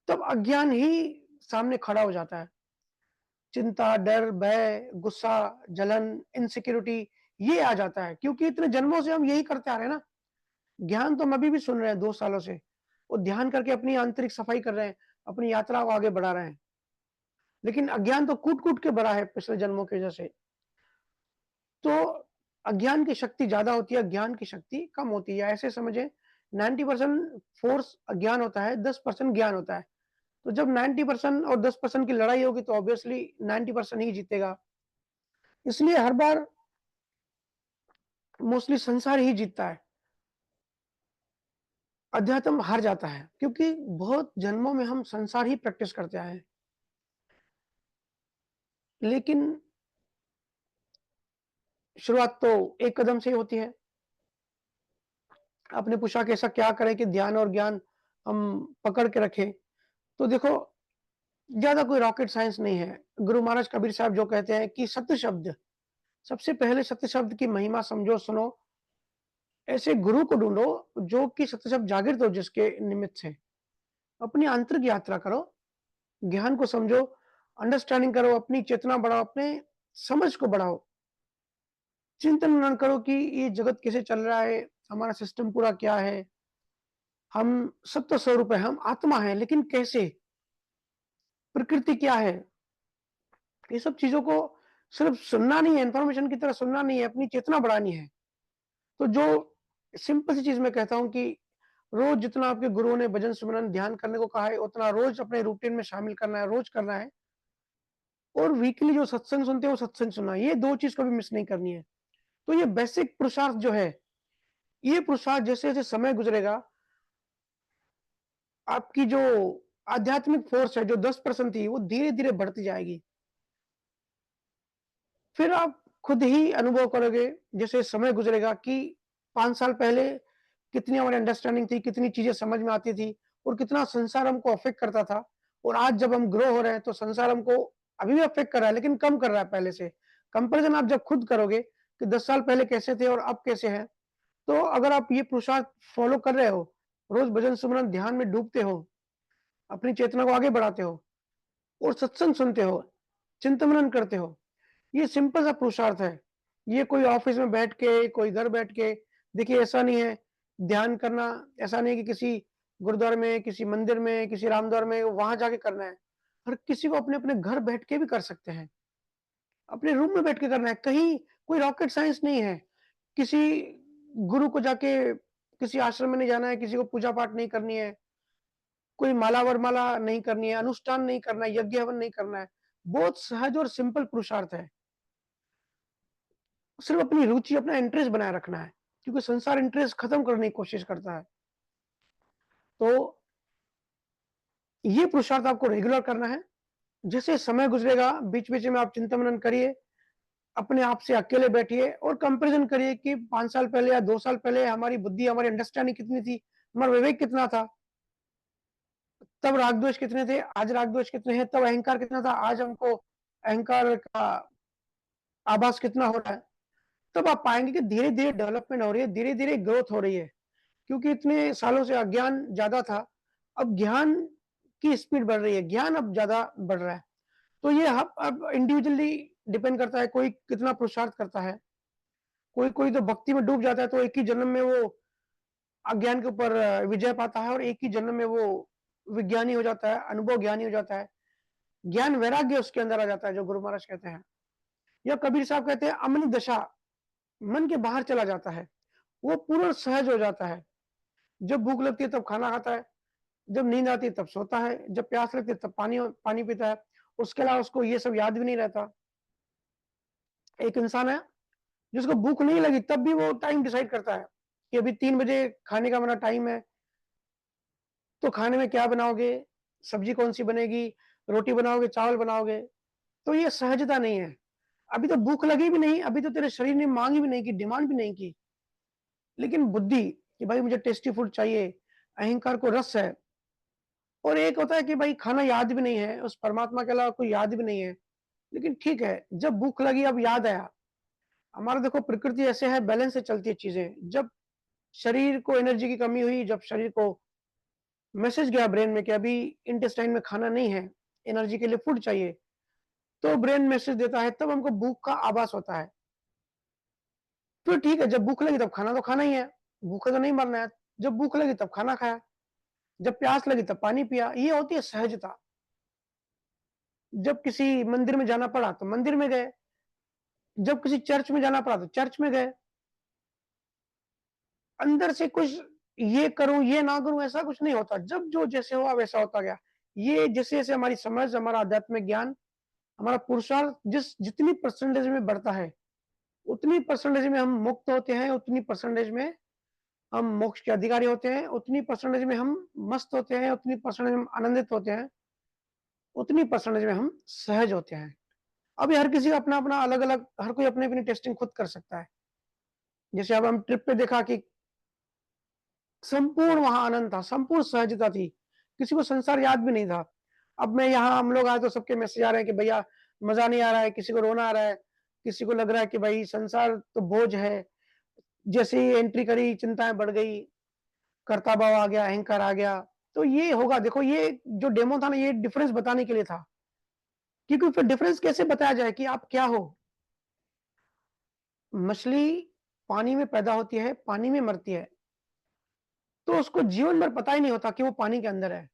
तब अज्ञान ही सामने खड़ा हो जाता है। चिंता, डर, भय, गुस्सा, जलन, इनसिक्योरिटी ये आ जाता है क्योंकि इतने जन्मों से हम यही करते आ रहे हैं ना। ज्ञान तो हम अभी भी सुन रहे हैं 2 सालों से। वो ध्यान करके अपनी आंतरिक सफाई कर रहे हैं, अपनी यात्रा को आगे बढ़ा रहे हैं। लेकिन अज्ञान तो कूट-कूट के भरा है पिछले जन्मों की वजह से। तो अज्ञान की शक्ति ज़्यादा होती है, ज्ञान की शक्ति कम होती है। ऐसे समझें 90% फ़ोर्स अज्ञान होता है, 10% ज्ञान होता है। तो जब 90% और 10% की लड़ाई होगी तो ऑब्वियसली 90% ही जीतेगा। इसलिए हर बार मोस्टली संसार ही जीतता है। अध्यात्म हार जाता है क्योंकि बहुत जन्मों में हम संसार ही प्रैक्टिस करते आए हैं। लेकिन शुरुआत तो एक कदम से ही होती है। आपने पूछा कि ऐसा क्या करें कि ध्यान और ज्ञान हम पकड़ के रखें। तो देखो, ज़्यादा कोई रॉकेट साइंस नहीं है। गुरु महाराज कबीर साहब जो कहते हैं कि सत्य शब्द, सबसे पहले सत्य शब्द की महिमा समझो, सुनो। ऐसे गुरु को ढूँढो जो कि सत्य शब्द जागृत हो जिसके निमित्त से। अपनी आंतरिक यात्रा करो, ज्ञान को समझो, अंडरस्टैंडिंग करो, अपनी चेतना बढ़ाओ, अपने समझ को बढ़ाओ। चिंतन मनन करो कि ये जगत कैसे चल रहा है, हमारा सिस्टम पूरा क्या है, हम सत्व स्वरूप है, हम आत्मा है, लेकिन कैसे? प्रकृति क्या है? ये सब चीज़ों को सिर्फ़ सुनना नहीं है, इन्फॉर्मेशन की तरह सुनना नहीं है, अपनी चेतना बढ़ानी है। तो जो सिंपल सी चीज़ मैं कहता हूँ कि रोज़ जितना आपके गुरुओं ने भजन, सिमरन, ध्यान करने को कहा है, उतना रोज़ अपने रूटीन में शामिल करना है, रोज़ करना है और वीकली जो सत्संग सुनते हैं, वो सत्संग सुनना है। ये 2 चीज़ कभी मिस नहीं करनी है। तो ये बेसिक पुरुषार्थ जो है, ये पुरुषार्थ जैसे-जैसे समय गुज़रेगा, आपकी जो आध्यात्मिक फ़ोर्स है, जो 10% थी, वो धीरे-धीरे बढ़ती जाएगी। फिर आप खुद ही अनुभव करोगे, जैसे समय गुज़रेगा कि 5 साल पहले कितनी हमारी अंडरस्टैंडिंग थी, कितनी चीज़ें समझ में आती थी और कितना संसार हमको अफ़ेक्ट करता था। और आज जब हम ग्रो हो रहे हैं तो संसार हमको अभी भी अफ़ेक्ट कर रहा है लेकिन कम कर रहा है पहले से। कंपैरिज़न आप जब खुद करोगे कि 10 साल पहले कैसे थे और अब कैसे हैं, तो अगर आप ये पुरुषार्थ फ़ॉलो कर रहे हो, रोज़ भजन सिमरन ध्यान में डूबते हो, अपनी चेतना को आगे बढ़ाते हो और सत्संग सुनते हो, चिंतन मनन करते हो, ये सिंपल सा पुरुषार्थ है। ये कोई ऑफ़िस में बैठ के, कोई घर बैठ के, देखिए ऐसा नहीं है, ध्यान करना ऐसा नहीं है कि किसी गुरुद्वारे में, किसी मंदिर में, किसी रामद्वार में वहाँ जाके करना है। हर किसी को अपने-अपने घर बैठ के भी कर सकते हैं। अपने रूम में बैठ के करना है, कहीं कोई रॉकेट साइंस नहीं है। किसी गुरु को जाके किसी आश्रम में नहीं जाना है, किसी को पूजा-पाठ नहीं करनी है, कोई माला वरमाला नहीं करनी है, अनुष्ठान नहीं करना है, यज्ञ हवन नहीं करना है। बहुत सहज और सिंपल पुरुषार्थ है। सिर्फ अपनी रुचि, अपना इंटरेस्ट बनाए रखना है, क्योंकि संसार इंटरेस्ट खत्म करने की कोशिश करता है। तो ये पुरुषार्थ आपको रेगुलर करना है। जैसे समय गुजरेगा, बीच-बीच में आप चिंतन मनन करिए, अपने आप से अकेले बैठिए और कंपैरिज़न करिए कि 5 साल पहले या 2 साल पहले हमारी बुद्धि, हमारी अंडरस्टैंडिंग कितनी थी, हमारा विवेक कितना था, तब राग-द्वेष कितने थे, आज राग-द्वेष कितने हैं, तब अहंकार कितना था, आज हमको अहंकार का आभास कितना हो रहा है। तब आप पाएँगे कि धीरे-धीरे डेवलपमेंट हो रही है, धीरे-धीरे ग्रोथ हो रही है। क्योंकि इतने सालों से अज्ञान ज़्यादा था, अब ज्ञान की स्पीड बढ़ रही है, ज्ञान अब ज़्यादा बढ़ रहा है। तो ये अब इंडिविजुअली डिपेंड करता है, कोई कितना पुरुषार्थ करता है। कोई तो भक्ति में डूब जाता है, तो एक ही जन्म में वो अज्ञान के ऊपर विजय पाता है और एक ही जन्म में वो विज्ञानी हो जाता है, अनुभव ज्ञानी हो जाता है। ज्ञान वैराग्य उसके अंदर आ जाता है, जो गुरु महाराज कहते हैं। या कबीर साहब कहते हैं, अमनी दशा, मन के बाहर चला जाता है, वो पूर्ण सहज हो जाता है। जब भूख लगती है तब खाना खाता है, जब नींद आती है तब सोता है, जब प्यास लगती है तब पानी पीता है। उसके अलावा उसको ये सब याद भी नहीं रहता। एक इंसान है जिसको भूख नहीं लगी तब भी वो टाइम डिसाइड करता है कि अभी 3 बजे खाने का मेरा टाइम है, तो खाने में क्या बनाओगे? सब्जी कौन-सी बनेगी? रोटी बनाओगे, चावल बनाओगे? तो ये सहजता नहीं है। अभी तो भूख लगी भी नहीं, अभी तो तेरे शरीर ने माँगी भी नहीं की, डिमांड भी नहीं की। लेकिन बुद्धि कि भाई मुझे टेस्टी फूड चाहिए, अहंकार को रस है। और एक होता है कि भाई खाना याद भी नहीं है, उस परमात्मा के अलावा कोई याद भी नहीं है। लेकिन ठीक है, जब भूख लगी अब याद आया। हमारा देखो प्रकृति ऐसे है, बैलेंस से चलती है चीज़ें। जब शरीर को एनर्जी की कमी हुई, जब शरीर को मैसेज गया ब्रेन में कि अभी इंटेस्टाइन में खाना नहीं है, एनर्जी के लिए फूड चाहिए, तो ब्रेन मैसेज देता है, तब हमको भूख का आभास होता है। फिर ठीक है, जब भूख लगी तब खाना तो खाना ही है, भूखे तो नहीं मरना है। जब भूख लगी तब खाना खाया, जब प्यास लगी तब पानी पिया, ये होती है सहजता। जब किसी मंदिर में जाना पड़ा तो मंदिर में गए, जब किसी चर्च में जाना पड़ा तो चर्च में गए। अंदर से कुछ ये करूँ, ये ना करूँ ऐसा कुछ नहीं होता। जब जो जैसे हुआ वैसा होता गया। ये जैसे-जैसे हमारी समझ, हमारा आध्यात्मिक ज्ञान, हमारा पुरुषार्थ जितनी परसेंटेज में बढ़ता है, उतनी परसेंटेज में हम मुक्त होते हैं, उतनी परसेंटेज में हम मोक्ष के अधिकारी होते हैं, उतनी परसेंटेज में हम मस्त होते हैं, उतनी परसेंटेज में हम आनंदित होते हैं, उतनी परसेंटेज में हम सहज होते हैं। अभी हर किसी का अपना-अपना अलग-अलग, हर कोई अपनी-अपनी टेस्टिंग खुद कर सकता है। जैसे अब हम ट्रिप पे देखा कि संपूर्ण वहाँ आनंद था, संपूर्ण सहजता थी। किसी को संसार याद भी नहीं था। अब मैं यहाँ हम लोग आए तो सबके मैसेज आ रहे हैं कि भैया मज़ा नहीं आ रहा है, किसी को रोना आ रहा है, किसी को लग रहा है कि भाई संसार तो बोझ है। जैसे ही एंट्री करी चिंताएँ बढ़ गई, कर्ता भाव आ गया, अहंकार आ गया। तो ये होगा, देखो ये जो डेमो था ना, ये डिफरेंस बताने के लिए था। क्योंकि फिर डिफरेंस कैसे बताया जाए कि आप क्या हो? मछली पानी में पैदा होती है, पानी में मरती है, तो उसको जीवन भर पता ही नहीं होता कि वो पानी के अंदर है।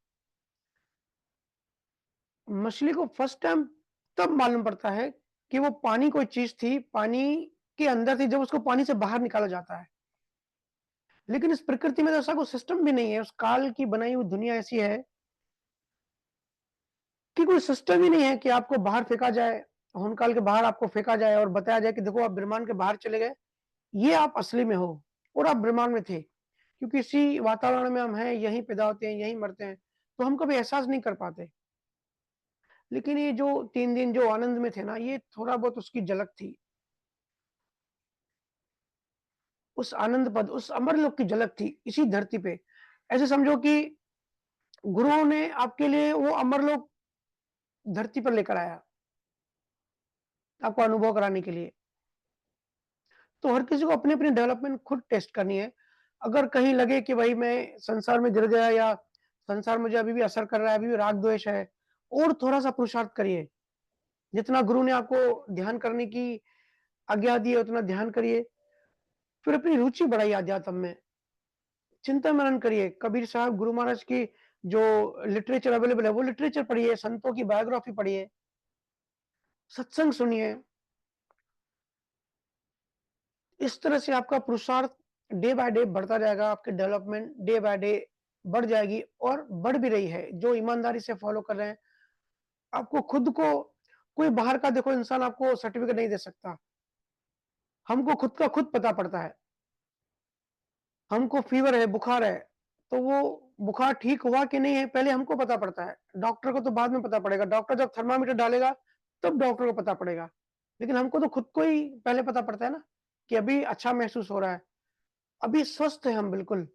मछली को फर्स्ट टाइम तब मालूम पड़ता है कि वो पानी कोई चीज़ थी, पानी के अंदर थी, जब उसको पानी से बाहर निकाला जाता है। लेकिन इस प्रकृति में तो ऐसा कोई सिस्टम भी नहीं है, उस काल की बनाई हुई दुनिया ऐसी है कि कोई सिस्टम ही नहीं है कि आपको बाहर फेंका जाए, होन काल के बाहर आपको फेंका जाए और बताया जाए कि देखो आप ब्रह्मांड के बाहर चले गए, ये आप असली में हो और आप ब्रह्मांड में थे। क्योंकि इसी वातावरण में हम हैं, यहीं पैदा होते हैं, यहीं मरते हैं, तो हम कभी एहसास नहीं कर पाते। लेकिन ये जो 3 दिन जो आनंद में थे ना, ये थोड़ा बहुत उसकी झलक थी। उस आनंद पद, उस अमरलोक की झलक थी इसी धरती पे। ऐसे समझो कि गुरुओं ने आपके लिए वो अमरलोक धरती पर लेकर आया, आपको अनुभव कराने के लिए। तो हर किसी को अपनी-अपनी डेवलपमेंट खुद टेस्ट करनी है। अगर कहीं लगे कि भाई मैं संसार में गिर गया या संसार मुझे अभी भी असर कर रहा है, अभी भी राग-द्वेष है, और थोड़ा-सा पुरुषार्थ करिए। जितना गुरु ने आपको ध्यान करने की आज्ञा दी है, उतना ध्यान करिए। फिर अपनी रुचि बढ़ाइए अध्यात्म में। चिंतन मनन करिए। कबीर साहब, गुरु महाराज की जो लिटरेचर अवेलेबल है, वो लिटरेचर पढ़िए, संतों की बायोग्राफी पढ़िए, सत्संग सुनिए। इस तरह से आपका पुरुषार्थ डे बाय डे बढ़ता जाएगा, आपकी डेवलपमेंट डे बाय डे बढ़ जाएगी और बढ़ भी रही है। जो ईमानदारी से फॉलो कर रहे हैं, आपको खुद को, कोई बाहर का देखो इंसान आपको सर्टिफिकेट नहीं दे सकता। हमको खुद का खुद पता पड़ता है। हमको फीवर है, बुखार है, तो वो बुखार ठीक हुआ कि नहीं है, पहले हमको पता पड़ता है। डॉक्टर को तो बाद में पता पड़ेगा। डॉक्टर जब थर्मामीटर डालेगा, तब डॉक्टर को पता पड़ेगा। लेकिन हमको तो खुद को ही पहले पता पड़ता है ना, कि अभी अच्छा महसूस हो रहा है, अभी स्वस्थ है हम बिल्कुल।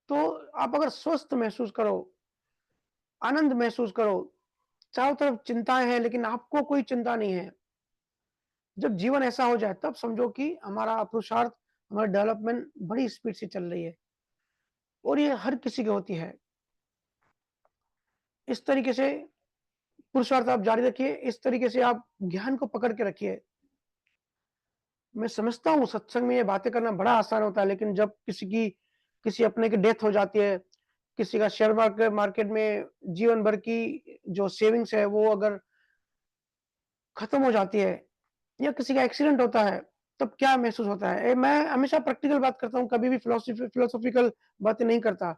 तो आप अगर स्वस्थ महसूस करो, आनंद महसूस करो, चारों तरफ चिंताएँ हैं लेकिन आपको कोई चिंता नहीं है। जब जीवन ऐसा हो जाए, तब समझो कि हमारा पुरुषार्थ, हमारी डेवलपमेंट बड़ी स्पीड से चल रही है, और ये हर किसी की होती है। इस तरीके से पुरुषार्थ आप जारी रखिए, इस तरीके से आप ज्ञान को पकड़ के रखिए। मैं समझता हूँ सत्संग में ये बातें करना बड़ा आसान होता है, लेकिन जब किसी अपने की डेथ हो जाती है, किसी का शेयर मार्केट में जीवन भर की जो सेविंग्स है वो अगर खत्म हो जाती है, या किसी का एक्सीडेंट होता है, तब क्या महसूस होता है? मैं हमेशा प्रैक्टिकल बात करता हूँ, कभी भी फिलोसॉफिकल बातें नहीं करता,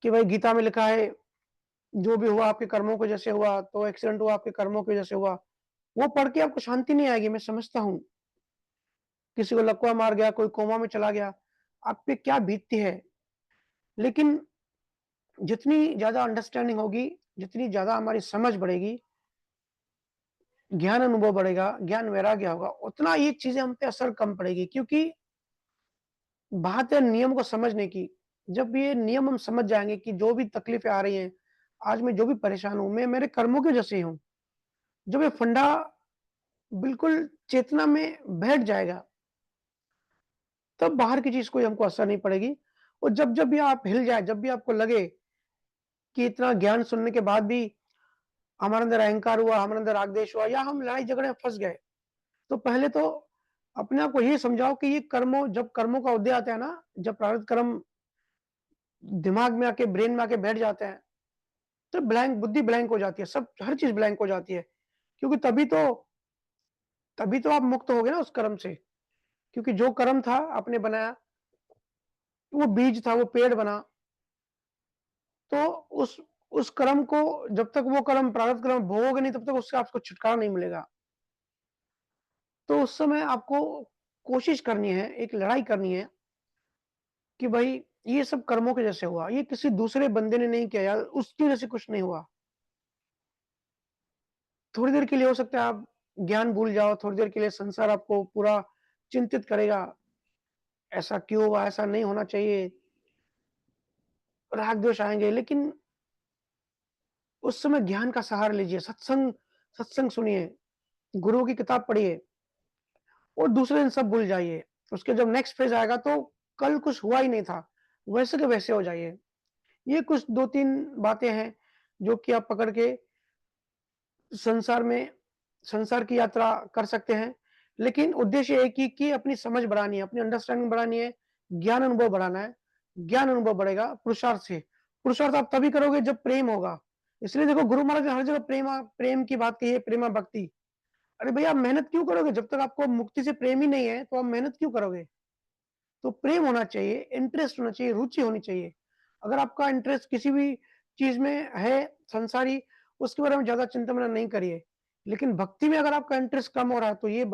कि भाई गीता में लिखा है, जो भी हुआ आपके कर्मों की वजह से हुआ, तो एक्सीडेंट हुआ आपके कर्मों की वजह से हुआ। वो पढ़ के आपको शांति नहीं आएगी, मैं समझता हूँ। किसी को लकवा मार गया, कोई कोमा में चला गया, आप पे क्या बीतती है। लेकिन जितनी ज़्यादा अंडरस्टैंडिंग होगी, जितनी ज़्यादा हमारी समझ बढ़ेगी, ज्ञान अनुभव बढ़ेगा, ज्ञान वैराग्य होगा, उतना ये चीज़ें हम पे असर कम पड़ेगी, क्योंकि बात है नियम को समझने की। जब ये नियम हम समझ जाएँगे कि जो भी तकलीफ़ें आ रही हैं, आज मैं जो भी परेशान हूँ, मैं मेरे कर्मों की वजह से ही हूँ। जब ये फंडा बिल्कुल चेतना में बैठ जाएगा, तब बाहर की चीज़ कोई हमको असर नहीं पड़ेगी। और जब भी आप हिल जाए, जब भी आपको लगे कि इतना ज्ञान सुनने के बाद भी हमारे अंदर अहंकार हुआ, हमारे अंदर राग-द्वेष हुआ, या हम लड़ाई-झगड़े में फँस गए, तो पहले तो अपने आप को ये समझाओ कि ये जब कर्मों का उदय आता है ना, जब प्रारब्ध कर्म दिमाग में आके, ब्रेन में आके बैठ जाते हैं, तो बुद्धि ब्लैंक हो जाती है, सब हर चीज़ ब्लैंक हो जाती है। क्योंकि तभी तो आप मुक्त हो गए ना उस कर्म से। क्योंकि जो कर्म था आपने बनाया, वो बीज था, वो पेड़ बना, तो उस कर्म को, जब तक वो कर्म प्रारब्ध कर्म भोगोगे नहीं, तब तक उससे आपको छुटकारा नहीं मिलेगा। तो उस समय आपको कोशिश करनी है, एक लड़ाई करनी है, कि भाई ये सब कर्मों की वजह से हुआ, ये किसी दूसरे बंदे ने नहीं किया यार, उसकी वजह से कुछ नहीं हुआ। थोड़ी देर के लिए हो सकता है आप ज्ञान भूल जाओ, थोड़ी देर के लिए संसार आपको पूरा चिंतित करेगा, ऐसा क्यों हुआ, ऐसा नहीं होना चाहिए, राग द्वेष आएँगे, लेकिन उस समय ज्ञान का सहारा लीजिए, सत्संग सत्संग सुनिए, गुरु की किताब पढ़िए, और दूसरे दिन सब भूल जाइए। उसके जब नेक्स्ट फेज़ आएगा, तो कल कुछ हुआ ही नहीं था, वैसे के वैसे हो जाइए। ये कुछ 2-3 बातें हैं, जो कि आप पकड़ के संसार में संसार की यात्रा कर सकते हैं। लेकिन उद्देश्य एक ही, कि अपनी समझ बढ़ानी है, अपनी अंडरस्टैंडिंग बढ़ानी है, ज्ञान अनुभव बढ़ाना है। ज्ञान अनुभव बढ़ेगा पुरुषार्थ से। पुरुषार्थ आप तभी करोगे जब प्रेम होगा। इसलिए देखो गुरु महाराज ने हर जगह प्रेम की बात कही है, प्रेमा भक्ति। अरे भैया, आप मेहनत क्यों करोगे? जब तक आपको मुक्ति से प्रेम ही नहीं है, तो आप मेहनत क्यों करोगे? तो प्रेम होना चाहिए, इंटरेस्ट होना चाहिए, रुचि होनी चाहिए। अगर आपका इंटरेस्ट किसी भी चीज़ में है संसारी, उसके बारे में ज़्यादा चिंता मनन नहीं करिए। लेकिन भक्ति में अगर आपका इंटरेस्ट कम हो रहा है, तो ये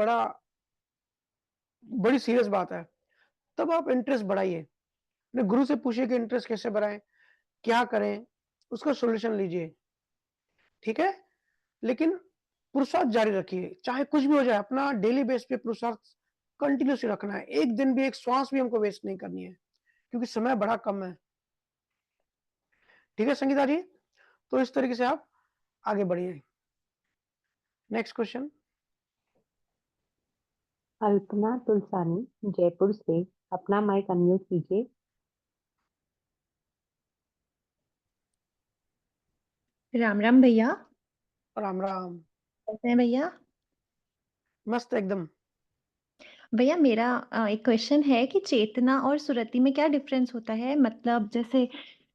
बड़ी सीरियस बात है। तब आप इंटरेस्ट बढ़ाइए। अपने गुरु से पूछिए कि इंटरेस्ट कैसे बढ़ाएँ? क्या करें? उसका सॉल्यूशन लीजिए। ठीक है? लेकिन पुरुषार्थ जारी रखिए, चाहे कुछ भी हो जाए, अपना डेली बेस पे पुरुषार्थ कंटिन्यूअसली रखना है। एक दिन भी, एक श्वास भी हमको वेस्ट नहीं करनी है, क्योंकि समय बड़ा कम है। ठीक है संगीता जी? तो इस तरीके से आप आगे बढ़िए। Next question. अल्पना तुलसानी जयपुर से, अपना माइक अनम्यूट कीजिए। राम राम भैया। राम राम। कैसे हैं भैया? मस्त एकदम। भैया मेरा एक क्वेश्चन है कि चेतना और सुरति में क्या डिफरेंस होता है? मतलब जैसे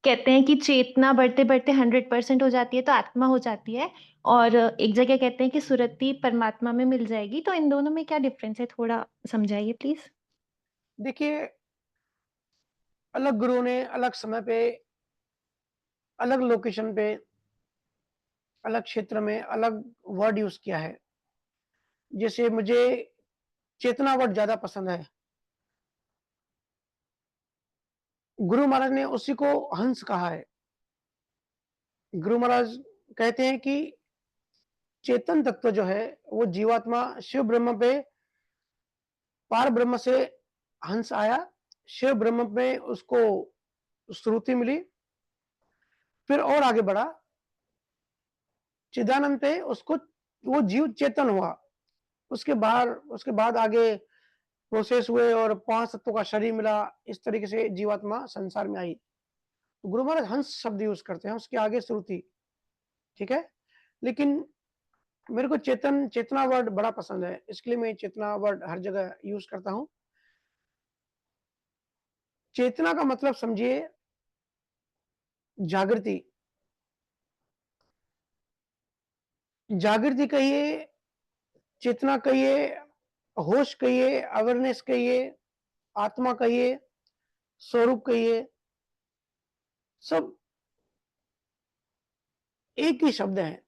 कहते हैं कि चेतना बढ़ते बढ़ते 100% हो जाती है तो आत्मा हो जाती है, और एक जगह कहते हैं कि सुरति परमात्मा में मिल जाएगी। तो इन दोनों में क्या डिफरेंस है, थोड़ा समझाइए प्लीज। देखिए, अलग गुरुओं ने अलग समय पे, अलग लोकेशन पे, अलग क्षेत्र में अलग वर्ड यूज किया है। जैसे मुझे चेतना वर्ड ज्यादा पसंद है। गुरु महाराज ने उसी को हंस कहा है। गुरु महाराज कहते हैं कि चेतन तत्व जो है वो जीवात्मा शिव ब्रह्म पे, पार ब्रह्म से हंस आया, शिव ब्रह्म पे उसको श्रुति मिली, फिर और आगे बढ़ा, चिदानंद पे उसको, वो जीव चेतन हुआ। उसके बाद आगे प्रोसेस हुए और 5 तत्वों का शरीर मिला। इस तरीके से जीवात्मा संसार में आई। तो गुरु महाराज हंस शब्द यूज करते हैं, उसके आगे श्रुति। ठीक है, लेकिन मेरे को चेतना वर्ड बड़ा पसंद है, इसके लिए मैं चेतना वर्ड हर जगह यूज करता हूं। चेतना का मतलब समझिए जागृति। जागृति कहिए, चेतना कहिए, होश कहिए, अवेयरनेस कहिए, आत्मा कहिए, स्वरूप कहिए, सब एक ही शब्द है,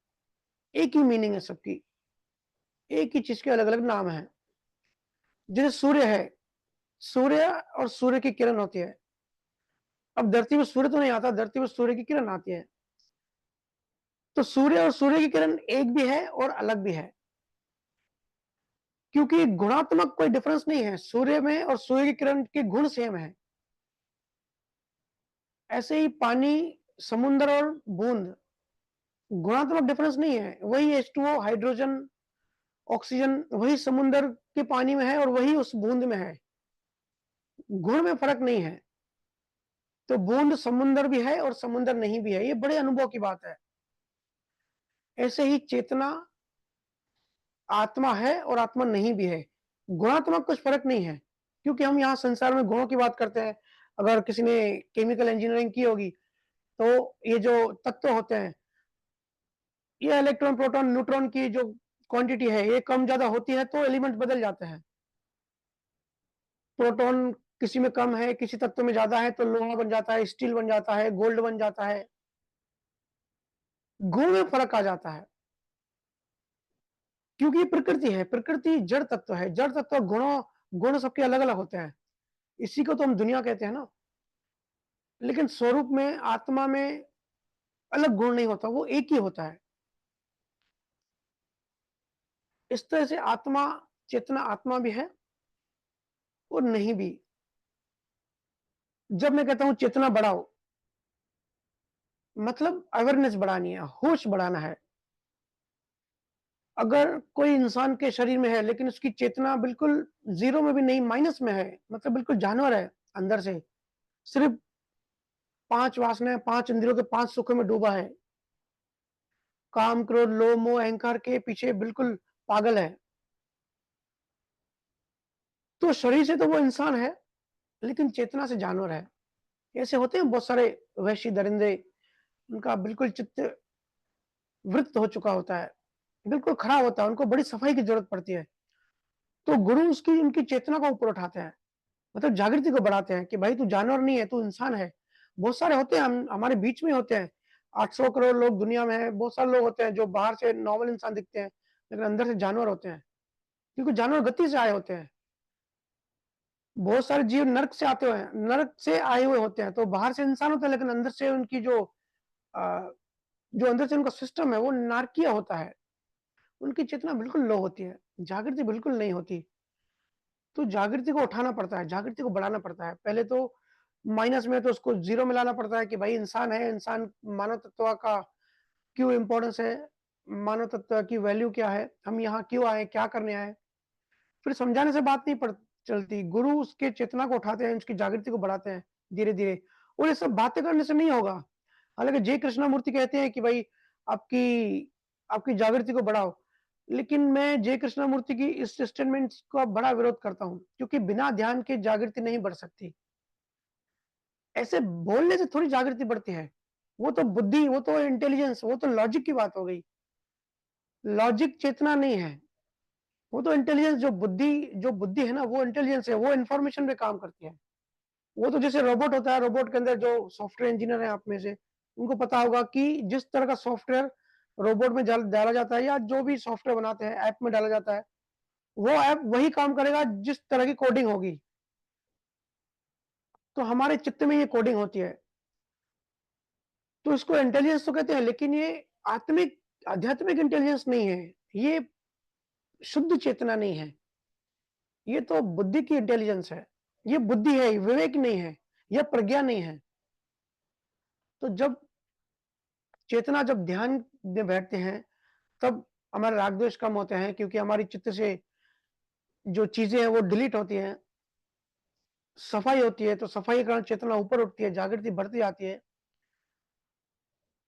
एक ही मीनिंग है सबकी, एक ही चीज के अलग अलग नाम है। जैसे सूर्य है, सूर्य और सूर्य की किरण होती है। अब धरती में सूर्य तो नहीं आता, धरती में सूर्य की किरण आती है। तो सूर्य और सूर्य की किरण एक भी है और अलग भी है, क्योंकि गुणात्मक कोई डिफरेंस नहीं है। सूर्य में और सूर्य की किरण के गुण सेम है। ऐसे ही पानी, समुद्र और बूंद, गुणात्मक डिफरेंस नहीं है। वही H2O, हाइड्रोजन, ऑक्सीजन वही समुद्र के पानी में है और वही उस बूंद में है, गुण में फर्क नहीं है। तो बूंद समुद्र भी है और समुद्र नहीं भी है, ये बड़े अनुभव की बात है। ऐसे ही चेतना आत्मा है और आत्मा नहीं भी है, गुणात्मक कुछ फर्क नहीं है। क्योंकि हम यहाँ संसार में गुणों की बात करते हैं। अगर किसी ने केमिकल इंजीनियरिंग की होगी तो ये जो तत्व होते हैं, ये इलेक्ट्रॉन, प्रोटॉन, न्यूट्रॉन की जो क्वांटिटी है ये कम ज्यादा होती है तो एलिमेंट बदल जाते हैं। प्रोटॉन किसी में कम है, किसी तत्व में ज्यादा है तो लोहा बन जाता है, स्टील बन जाता है, गोल्ड बन जाता है। गुण में फर्क आ जाता है, क्योंकि ये प्रकृति है। प्रकृति जड़ तत्व है, जड़ तत्व गुण सबके अलग अलग होते हैं। इसी को तो हम दुनिया कहते हैं ना। लेकिन स्वरूप में, आत्मा में अलग गुण नहीं होता, वो एक ही होता है। इस तरह से आत्मा, चेतना आत्मा भी है और नहीं भी। जब मैं कहता हूं चेतना बढ़ाओ, मतलब अवेयरनेस बढ़ानी है, होश बढ़ाना है। अगर कोई इंसान के शरीर में है लेकिन उसकी चेतना बिल्कुल जीरो में भी नहीं, माइनस में है, मतलब बिल्कुल जानवर है अंदर से, सिर्फ 5 वासनाएं, 5 इंद्रियों के 5 सुखों में डूबा है, काम, क्रोध, लोभ, मोह, अहंकार के पीछे बिल्कुल पागल है, तो शरीर से तो वो इंसान है लेकिन चेतना से जानवर है। ऐसे होते हैं बहुत सारे वैश्य दरिंदे, उनका बिल्कुल चित्त वृत्त हो चुका होता है, बिल्कुल खराब होता है, उनको बड़ी सफाई की जरूरत पड़ती है। तो गुरु उसकी, उनकी चेतना को ऊपर उठाते हैं, मतलब जागृति को बढ़ाते हैं कि भाई तू जानवर नहीं है, तू इंसान है। बहुत सारे होते हैं, हम हमारे बीच में होते हैं। 800 करोड़ लोग दुनिया में है, बहुत सारे लोग होते हैं जो बाहर से नॉर्मल इंसान दिखते हैं लेकिन अंदर से जानवर होते हैं, क्योंकि जानवर गति से आए होते हैं। बहुत सारे जीव नर्क से आते हुए, नर्क से आए हुए होते हैं, तो बाहर से इंसान होते हैं लेकिन अंदर से उनकी अ, जो अंदर से उनका सिस्टम है वो नारकीय होता है। उनकी चेतना बिल्कुल लो होती है, जागृति बिल्कुल नहीं होती। तो जागृति को उठाना पड़ता है, जागृति को बढ़ाना पड़ता है। पहले तो माइनस में तो उसको ज़ीरो में लाना पड़ता है कि भाई इंसान है, इंसान मानव तत्व का क्यों इम्पोर्टेंस है, मानव तत्व की वैल्यू क्या है, हम यहाँ क्यों आए, क्या करने आए। फिर समझाने से बात नहीं पड़ चलती। गुरु उसके चेतना को उठाते हैं, उसकी जागृति को बढ़ाते हैं धीरे-धीरे, और ये सब बातें करने से नहीं होगा। हालाँकि जय कृष्णमूर्ति कहते हैं कि भाई आपकी आपकी जागृति को बढ़ाओ। लेकिन मैं जय कृष्णमूर्ति की इस स्टेटमेंट्स का बड़ा विरोध करता हूँ, क्योंकि बिना ध्यान के जागृति नहीं बढ़ सकती। ऐसे बोलने से थोड़ी जागृति बढ़ती है। वो तो बुद्धि, वो तो इंटेलिजेंस, वो तो लॉजिक की बात हो गई। लॉजिक चेतना नहीं है। वो तो इंटेलिजेंस, जो बुद्धि है ना, वो इंटेलिजेंस है, वो इन्फॉर्मेशन पे काम करती है। वो तो जैसे रोबोट होता है, रोबोट के अंदर जो सॉफ्टवेयर इंजीनियर है आप में से, उनको पता होगा कि जिस तरह का सॉफ्टवेयर रोबोट में डाला जाता है, या जो भी सॉफ्टवेयर बनाते हैं, ऐप में डाला जाता है, वो ऐप वही काम करेगा जिस तरह की कोडिंग होगी। तो हमारे चित्त में ये कोडिंग होती है। तो इसको इंटेलिजेंस तो कहते हैं, लेकिन ये आत्मिक आध्यात्मिक इंटेलिजेंस नहीं है। ये शुद्ध चेतना नहीं है। ये तो बुद्धि की इंटेलिजेंस है। ये बुद्धि है, विवेक नहीं है, यह प्रज्ञा नहीं है। तो जब ध्यान में बैठते हैं, तब हमारे राग द्वेष कम होते हैं, क्योंकि हमारी चित्त से जो चीजें हैं वो डिलीट होती हैं, सफाई होती है। तो सफाई के कारण चेतना ऊपर उठती है, जागृति बढ़ती जाती है।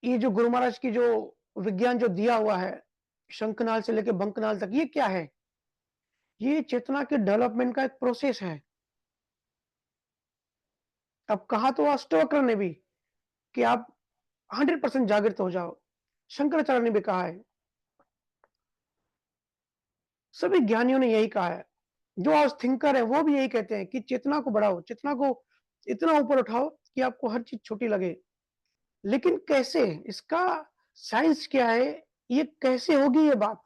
ये जो गुरु महाराज की जो विज्ञान जो दिया हुआ है, शंखनाल से लेकर बंकनाल तक, ये क्या है? ये चेतना के डेवलपमेंट का एक प्रोसेस है। अब कहा तो अष्टवक्र ने भी कि आप 100% जागृत हो जाओ। शंकराचार्य ने भी कहा है। सभी ज्ञानियों ने यही कहा है। जो आज थिंकर है वो भी यही कहते हैं कि चेतना को बढ़ाओ, चेतना को इतना ऊपर उठाओ कि आपको हर चीज छोटी लगे। लेकिन कैसे? इसका साइंस क्या है? ये कैसे होगी ये बात?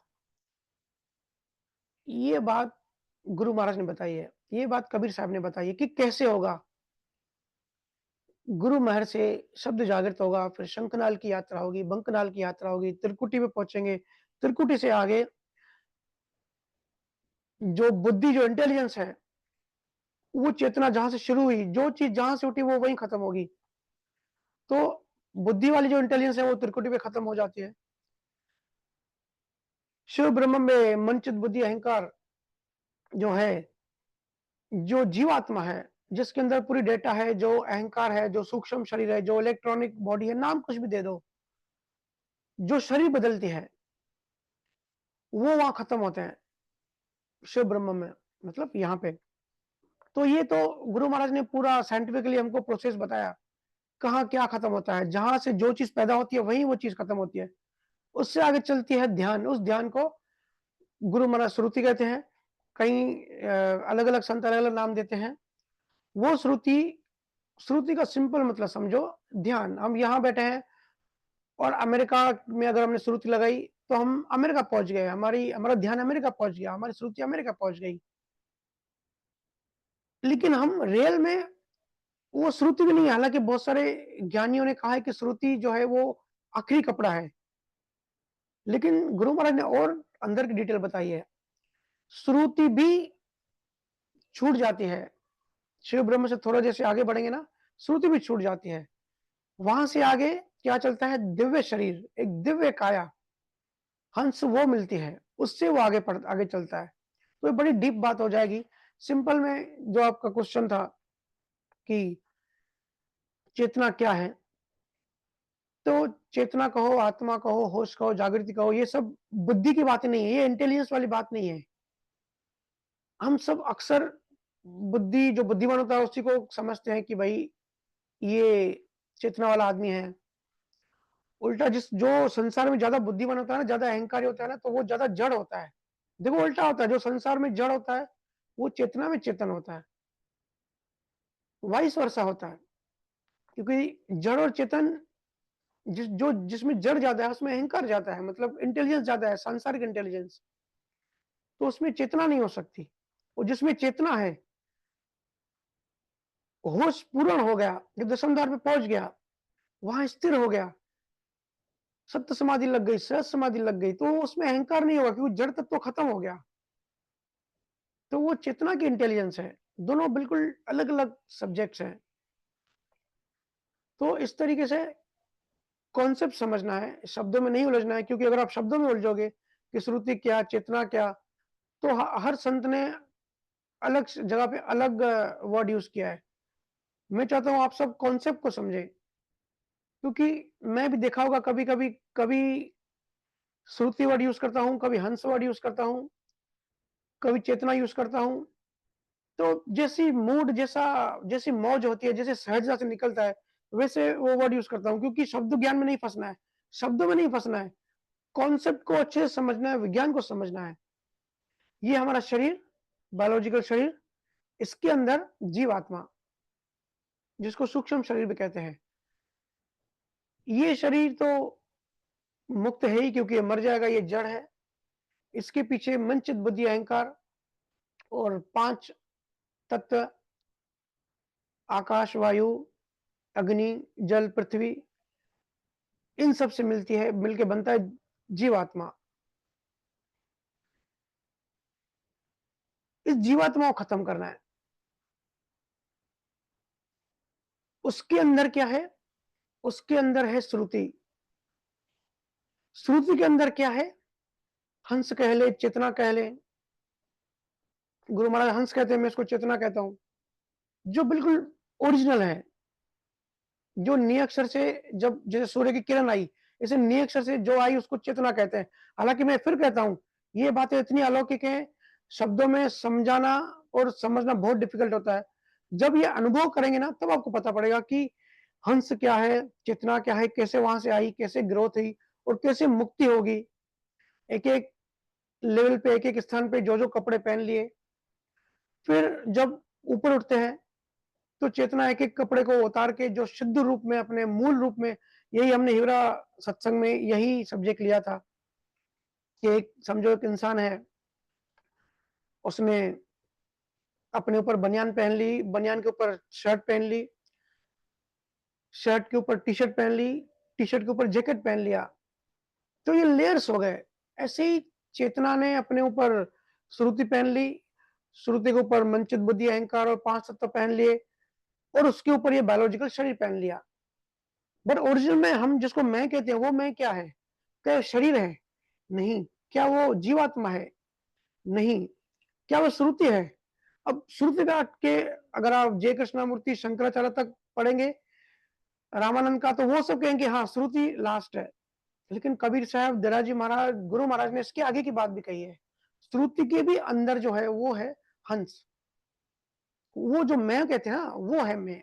ये बात गुरु महाराज ने बताई है। ये बात कबीर साहब ने बताई है कि कैसे होगा। गुरु महर से शब्द जागृत होगा, फिर शंखनाल की यात्रा होगी, बंकनाल की यात्रा होगी, त्रिकुटी पे पहुंचेंगे। त्रिकुटी से आगे जो बुद्धि, जो इंटेलिजेंस है, वो चेतना जहां से शुरू हुई, जो चीज जहां से उठी वो वहीं खत्म होगी। तो बुद्धि वाली जो इंटेलिजेंस है वो त्रिकुटी पे खत्म हो जाती है। शिव ब्रह्म में मनचित बुद्धि अहंकार जो है, जो जीवात्मा है, जिसके अंदर पूरी डेटा है, जो अहंकार है, जो सूक्ष्म शरीर है, जो इलेक्ट्रॉनिक बॉडी है, नाम कुछ भी दे दो, जो शरीर बदलती है, वो वहां खत्म होते हैं शिव ब्रह्म में, मतलब यहाँ पे। तो ये तो गुरु महाराज ने पूरा साइंटिफिकली हमको प्रोसेस बताया, कहाँ क्या खत्म होता है। जहां से जो चीज पैदा होती है वहीं वो चीज खत्म होती है। उससे आगे चलती है ध्यान। उस ध्यान को गुरु महाराज श्रुति कहते हैं। कई अलग अलग संत अलग अलग नाम देते हैं। वो श्रुति, श्रुति का सिंपल मतलब समझो ध्यान। हम यहाँ बैठे हैं और अमेरिका में अगर हमने श्रुति लगाई तो हम अमेरिका पहुंच गए, हमारा ध्यान अमेरिका पहुंच गया, हमारी श्रुति अमेरिका पहुंच गई। लेकिन हम रियल में वो श्रुति भी नहीं है। हालांकि बहुत सारे ज्ञानियों ने कहा है कि श्रुति जो है वो आखिरी कपड़ा है, लेकिन गुरु महाराज ने और अंदर की डिटेल बताई है। श्रुति भी छूट जाती है। शिव ब्रह्म से थोड़ा जैसे आगे बढ़ेंगे ना, श्रुति भी छूट जाती है। वहां से आगे क्या चलता है? दिव्य शरीर, एक दिव्य काया, हंस, वो मिलती है। उससे वो आगे चलता है। तो ये बड़ी डीप बात हो जाएगी। सिंपल में जो आपका क्वेश्चन था कि चेतना क्या है, तो चेतना कहो, आत्मा कहो, होश कहो, जागृति कहो, ये सब बुद्धि की बातें नहीं है, ये इंटेलिजेंस वाली बात नहीं है। हम सब अक्सर बुद्धि, जो बुद्धिमान होता है उसी को समझते हैं कि भाई ये चेतना वाला आदमी है। उल्टा जो संसार में ज्यादा बुद्धिमान होता है ना, ज्यादा अहंकारी होता है ना, तो वो ज्यादा जड़ होता है। देखो उल्टा होता है, जो संसार में जड़ होता है वो चेतना में चेतन होता है, वाइस वर्सा होता है। क्योंकि जड़ और चेतन, जिसमें जड़ ज्यादा है उसमें अहंकार ज्यादा है, मतलब इंटेलिजेंस ज्यादा है, सांसारिक इंटेलिजेंस। तो उसमें चेतना नहीं हो सकती। और जिसमें चेतना है, होश पूर्ण हो गया, जो दशम द्वार पे पहुंच गया, वहां स्थिर हो गया, सत्य समाधि लग गई, सहज समाधि लग गई, तो उसमें अहंकार नहीं होगा, क्योंकि जड़ तत्व तो खत्म हो गया। तो वो चेतना की इंटेलिजेंस है। दोनों बिल्कुल अलग-अलग सब्जेक्ट्स हैं। तो इस तरीके से कॉन्सेप्ट समझना है, शब्दों में नहीं उलझना है, क्योंकि अगर आप शब्दों में उलझोगे कि श्रुति क्या, चेतना क्या, तो हर संत ने अलग जगह पे अलग वर्ड यूज़ किया है। मैं चाहता हूँ आप सब कॉन्सेप्ट को समझें, क्योंकि मैं भी देखा होगा कभी-कभी, कभी श्रुति वर्ड यूज़ करता हूँ, कभी हंस वर्ड यूज़ करता हूँ, कभी चेतना यूज़ करता हूँ। तो जैसी मूड, जैसी मौज होती है, जैसे सहजता से निकलता है, वैसे वो वर्ड यूज़ करता हूँ, क्योंकि शब्द ज्ञान में नहीं फँसना है, शब्दों में नहीं फँसना है, कॉन्सेप्ट को अच्छे से समझना है, विज्ञान को समझना है। ये हमारा शरीर, बायोलॉजिकल शरीर, इसके अंदर जीवात्मा, जिसको सूक्ष्म शरीर भी कहते हैं। ये शरीर तो मुक्त है ही, क्योंकि ये मर जाएगा, ये जड़ है। इसके पीछे मन, चित्त, बुद्धि, अहंकार और 5 तत्व, आकाश, वायु, अग्नि, जल, पृथ्वी, इन सब से मिलके बनता है जीवात्मा। इस जीवात्मा को खत्म करना है। उसके अंदर क्या है? उसके अंदर है श्रुति। श्रुति के अंदर क्या है? हंस कह ले, चेतना कह ले। गुरु महाराज हंस कहते हैं, मैं इसको चेतना कहता हूं, जो बिल्कुल ओरिजिनल है, जो नी अक्षर से, जब जैसे सूर्य की किरण आई, इसे नी अक्षर से जो आई उसको चेतना कहते हैं। हालांकि मैं फिर कहता हूं, ये बातें इतनी अलौकिक हैं, शब्दों में समझाना और समझना बहुत डिफिकल्ट होता है। जब ये अनुभव करेंगे ना, तब आपको पता पड़ेगा कि हंस क्या है, चेतना क्या है, कैसे वहां से आई, कैसे ग्रोथ हुई और कैसे मुक्ति होगी। एक एक लेवल पे, एक एक स्थान पे जो जो कपड़े पहन लिए, फिर जब ऊपर उठते हैं तो चेतना एक एक कपड़े को उतार के जो शुद्ध रूप में, अपने मूल रूप में, यही हमने हिवरा सत्संग में यही सब्जेक्ट लिया था कि एक समझो एक इंसान है, उसने अपने ऊपर बनियान पहन ली, बनियान के ऊपर शर्ट पहन ली, शर्ट के ऊपर टी शर्ट पहन ली, टी शर्ट के ऊपर जैकेट पहन लिया, तो ये लेयर्स हो गए। ऐसे ही चेतना ने अपने ऊपर श्रुति पहन ली, श्रुति के ऊपर मन, चित्त, बुद्धि, अहंकार और 5 तत्व पहन लिए, और उसके ऊपर ये बायोलॉजिकल शरीर पहन लिया। बट ओरिजिनल में हम जिसको मैं कहते हैं, वो मैं क्या है? क्या शरीर है? नहीं। क्या वो जीवात्मा है? नहीं। क्या वो श्रुति है? अब श्रुति का के अगर आप जय कृष्णामूर्ति, शंकराचार्य तक पढ़ेंगे, रामानंद का, तो वो सब कहेंगे हाँ श्रुति लास्ट है। लेकिन कबीर साहब, दराजी महाराज, गुरु महाराज ने इसके आगे की बात भी कही है। श्रुति के भी अंदर जो है वो है हंस। वो जो मैं कहते हैं ना, वो है मैं,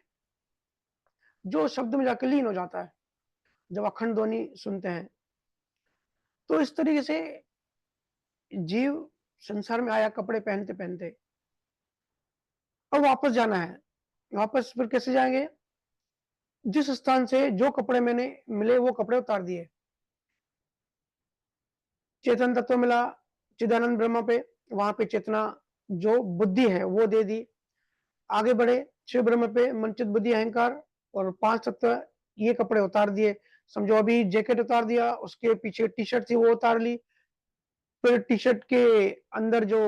जो शब्द में जाकर लीन हो जाता है जब अखंड ध्वनि सुनते हैं। तो इस तरीके से जीव संसार में आया कपड़े पहनते पहनते, अब वापस जाना है। वापस फिर कैसे जाएंगे? जिस स्थान से जो कपड़े मैंने मिले, वो कपड़े उतार दिए। चेतन तत्व मिला चिदानंद ब्रह्म पे, वहां पे चेतना जो बुद्धि है वो दे दी। आगे बढ़े शिव ब्रह्म पे, मनचित, बुद्धि, अहंकार और 5 तत्व, ये कपड़े उतार दिए। समझो अभी जैकेट उतार दिया, उसके पीछे टी शर्ट थी वो उतार ली, फिर टी शर्ट के अंदर जो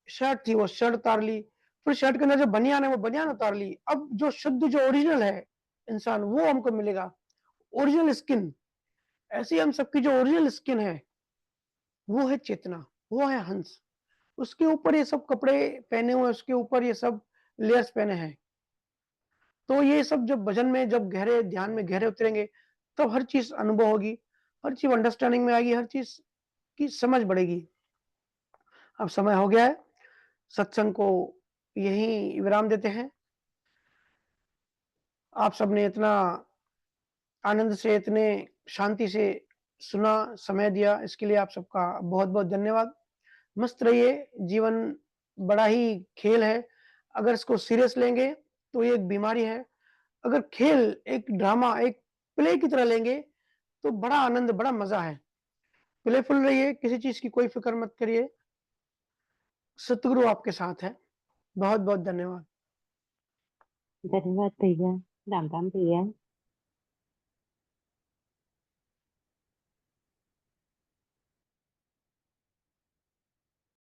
शर्ट थी वो शर्ट उतार ली, फिर शर्ट के अंदर जो बनियान है वो बनियान उतार ली। अब जो शुद्ध, जो ओरिजिनल है इंसान, वो हमको मिलेगा, ओरिजिनल स्किन। ऐसी हम सबकी जो ओरिजिनल स्किन है वो है चेतना, वो है हंस। उसके ऊपर ये सब कपड़े पहने हुए, उसके ऊपर ये सब लेयर्स पहने हैं। तो ये सब जब भजन में, जब गहरे ध्यान में गहरे उतरेंगे, तब हर चीज अनुभव होगी, हर चीज अंडरस्टैंडिंग में आएगी, हर चीज की समझ बढ़ेगी। अब समय हो गया है, सत्संग को यहीं विराम देते हैं। आप सबने इतना आनंद से, इतने शांति से सुना, समय दिया, इसके लिए आप सबका बहुत बहुत धन्यवाद। मस्त रहिए। जीवन बड़ा ही खेल है। अगर इसको सीरियस लेंगे तो ये एक बीमारी है। अगर खेल, एक ड्रामा, एक प्ले की तरह लेंगे तो बड़ा आनंद, बड़ा मजा है। प्लेफुल रहिए, किसी चीज की कोई फिक्र मत करिए। सतगुरु आपके साथ है। बहुत बहुत धन्यवाद। धन्यवाद भैया। राम राम भैया।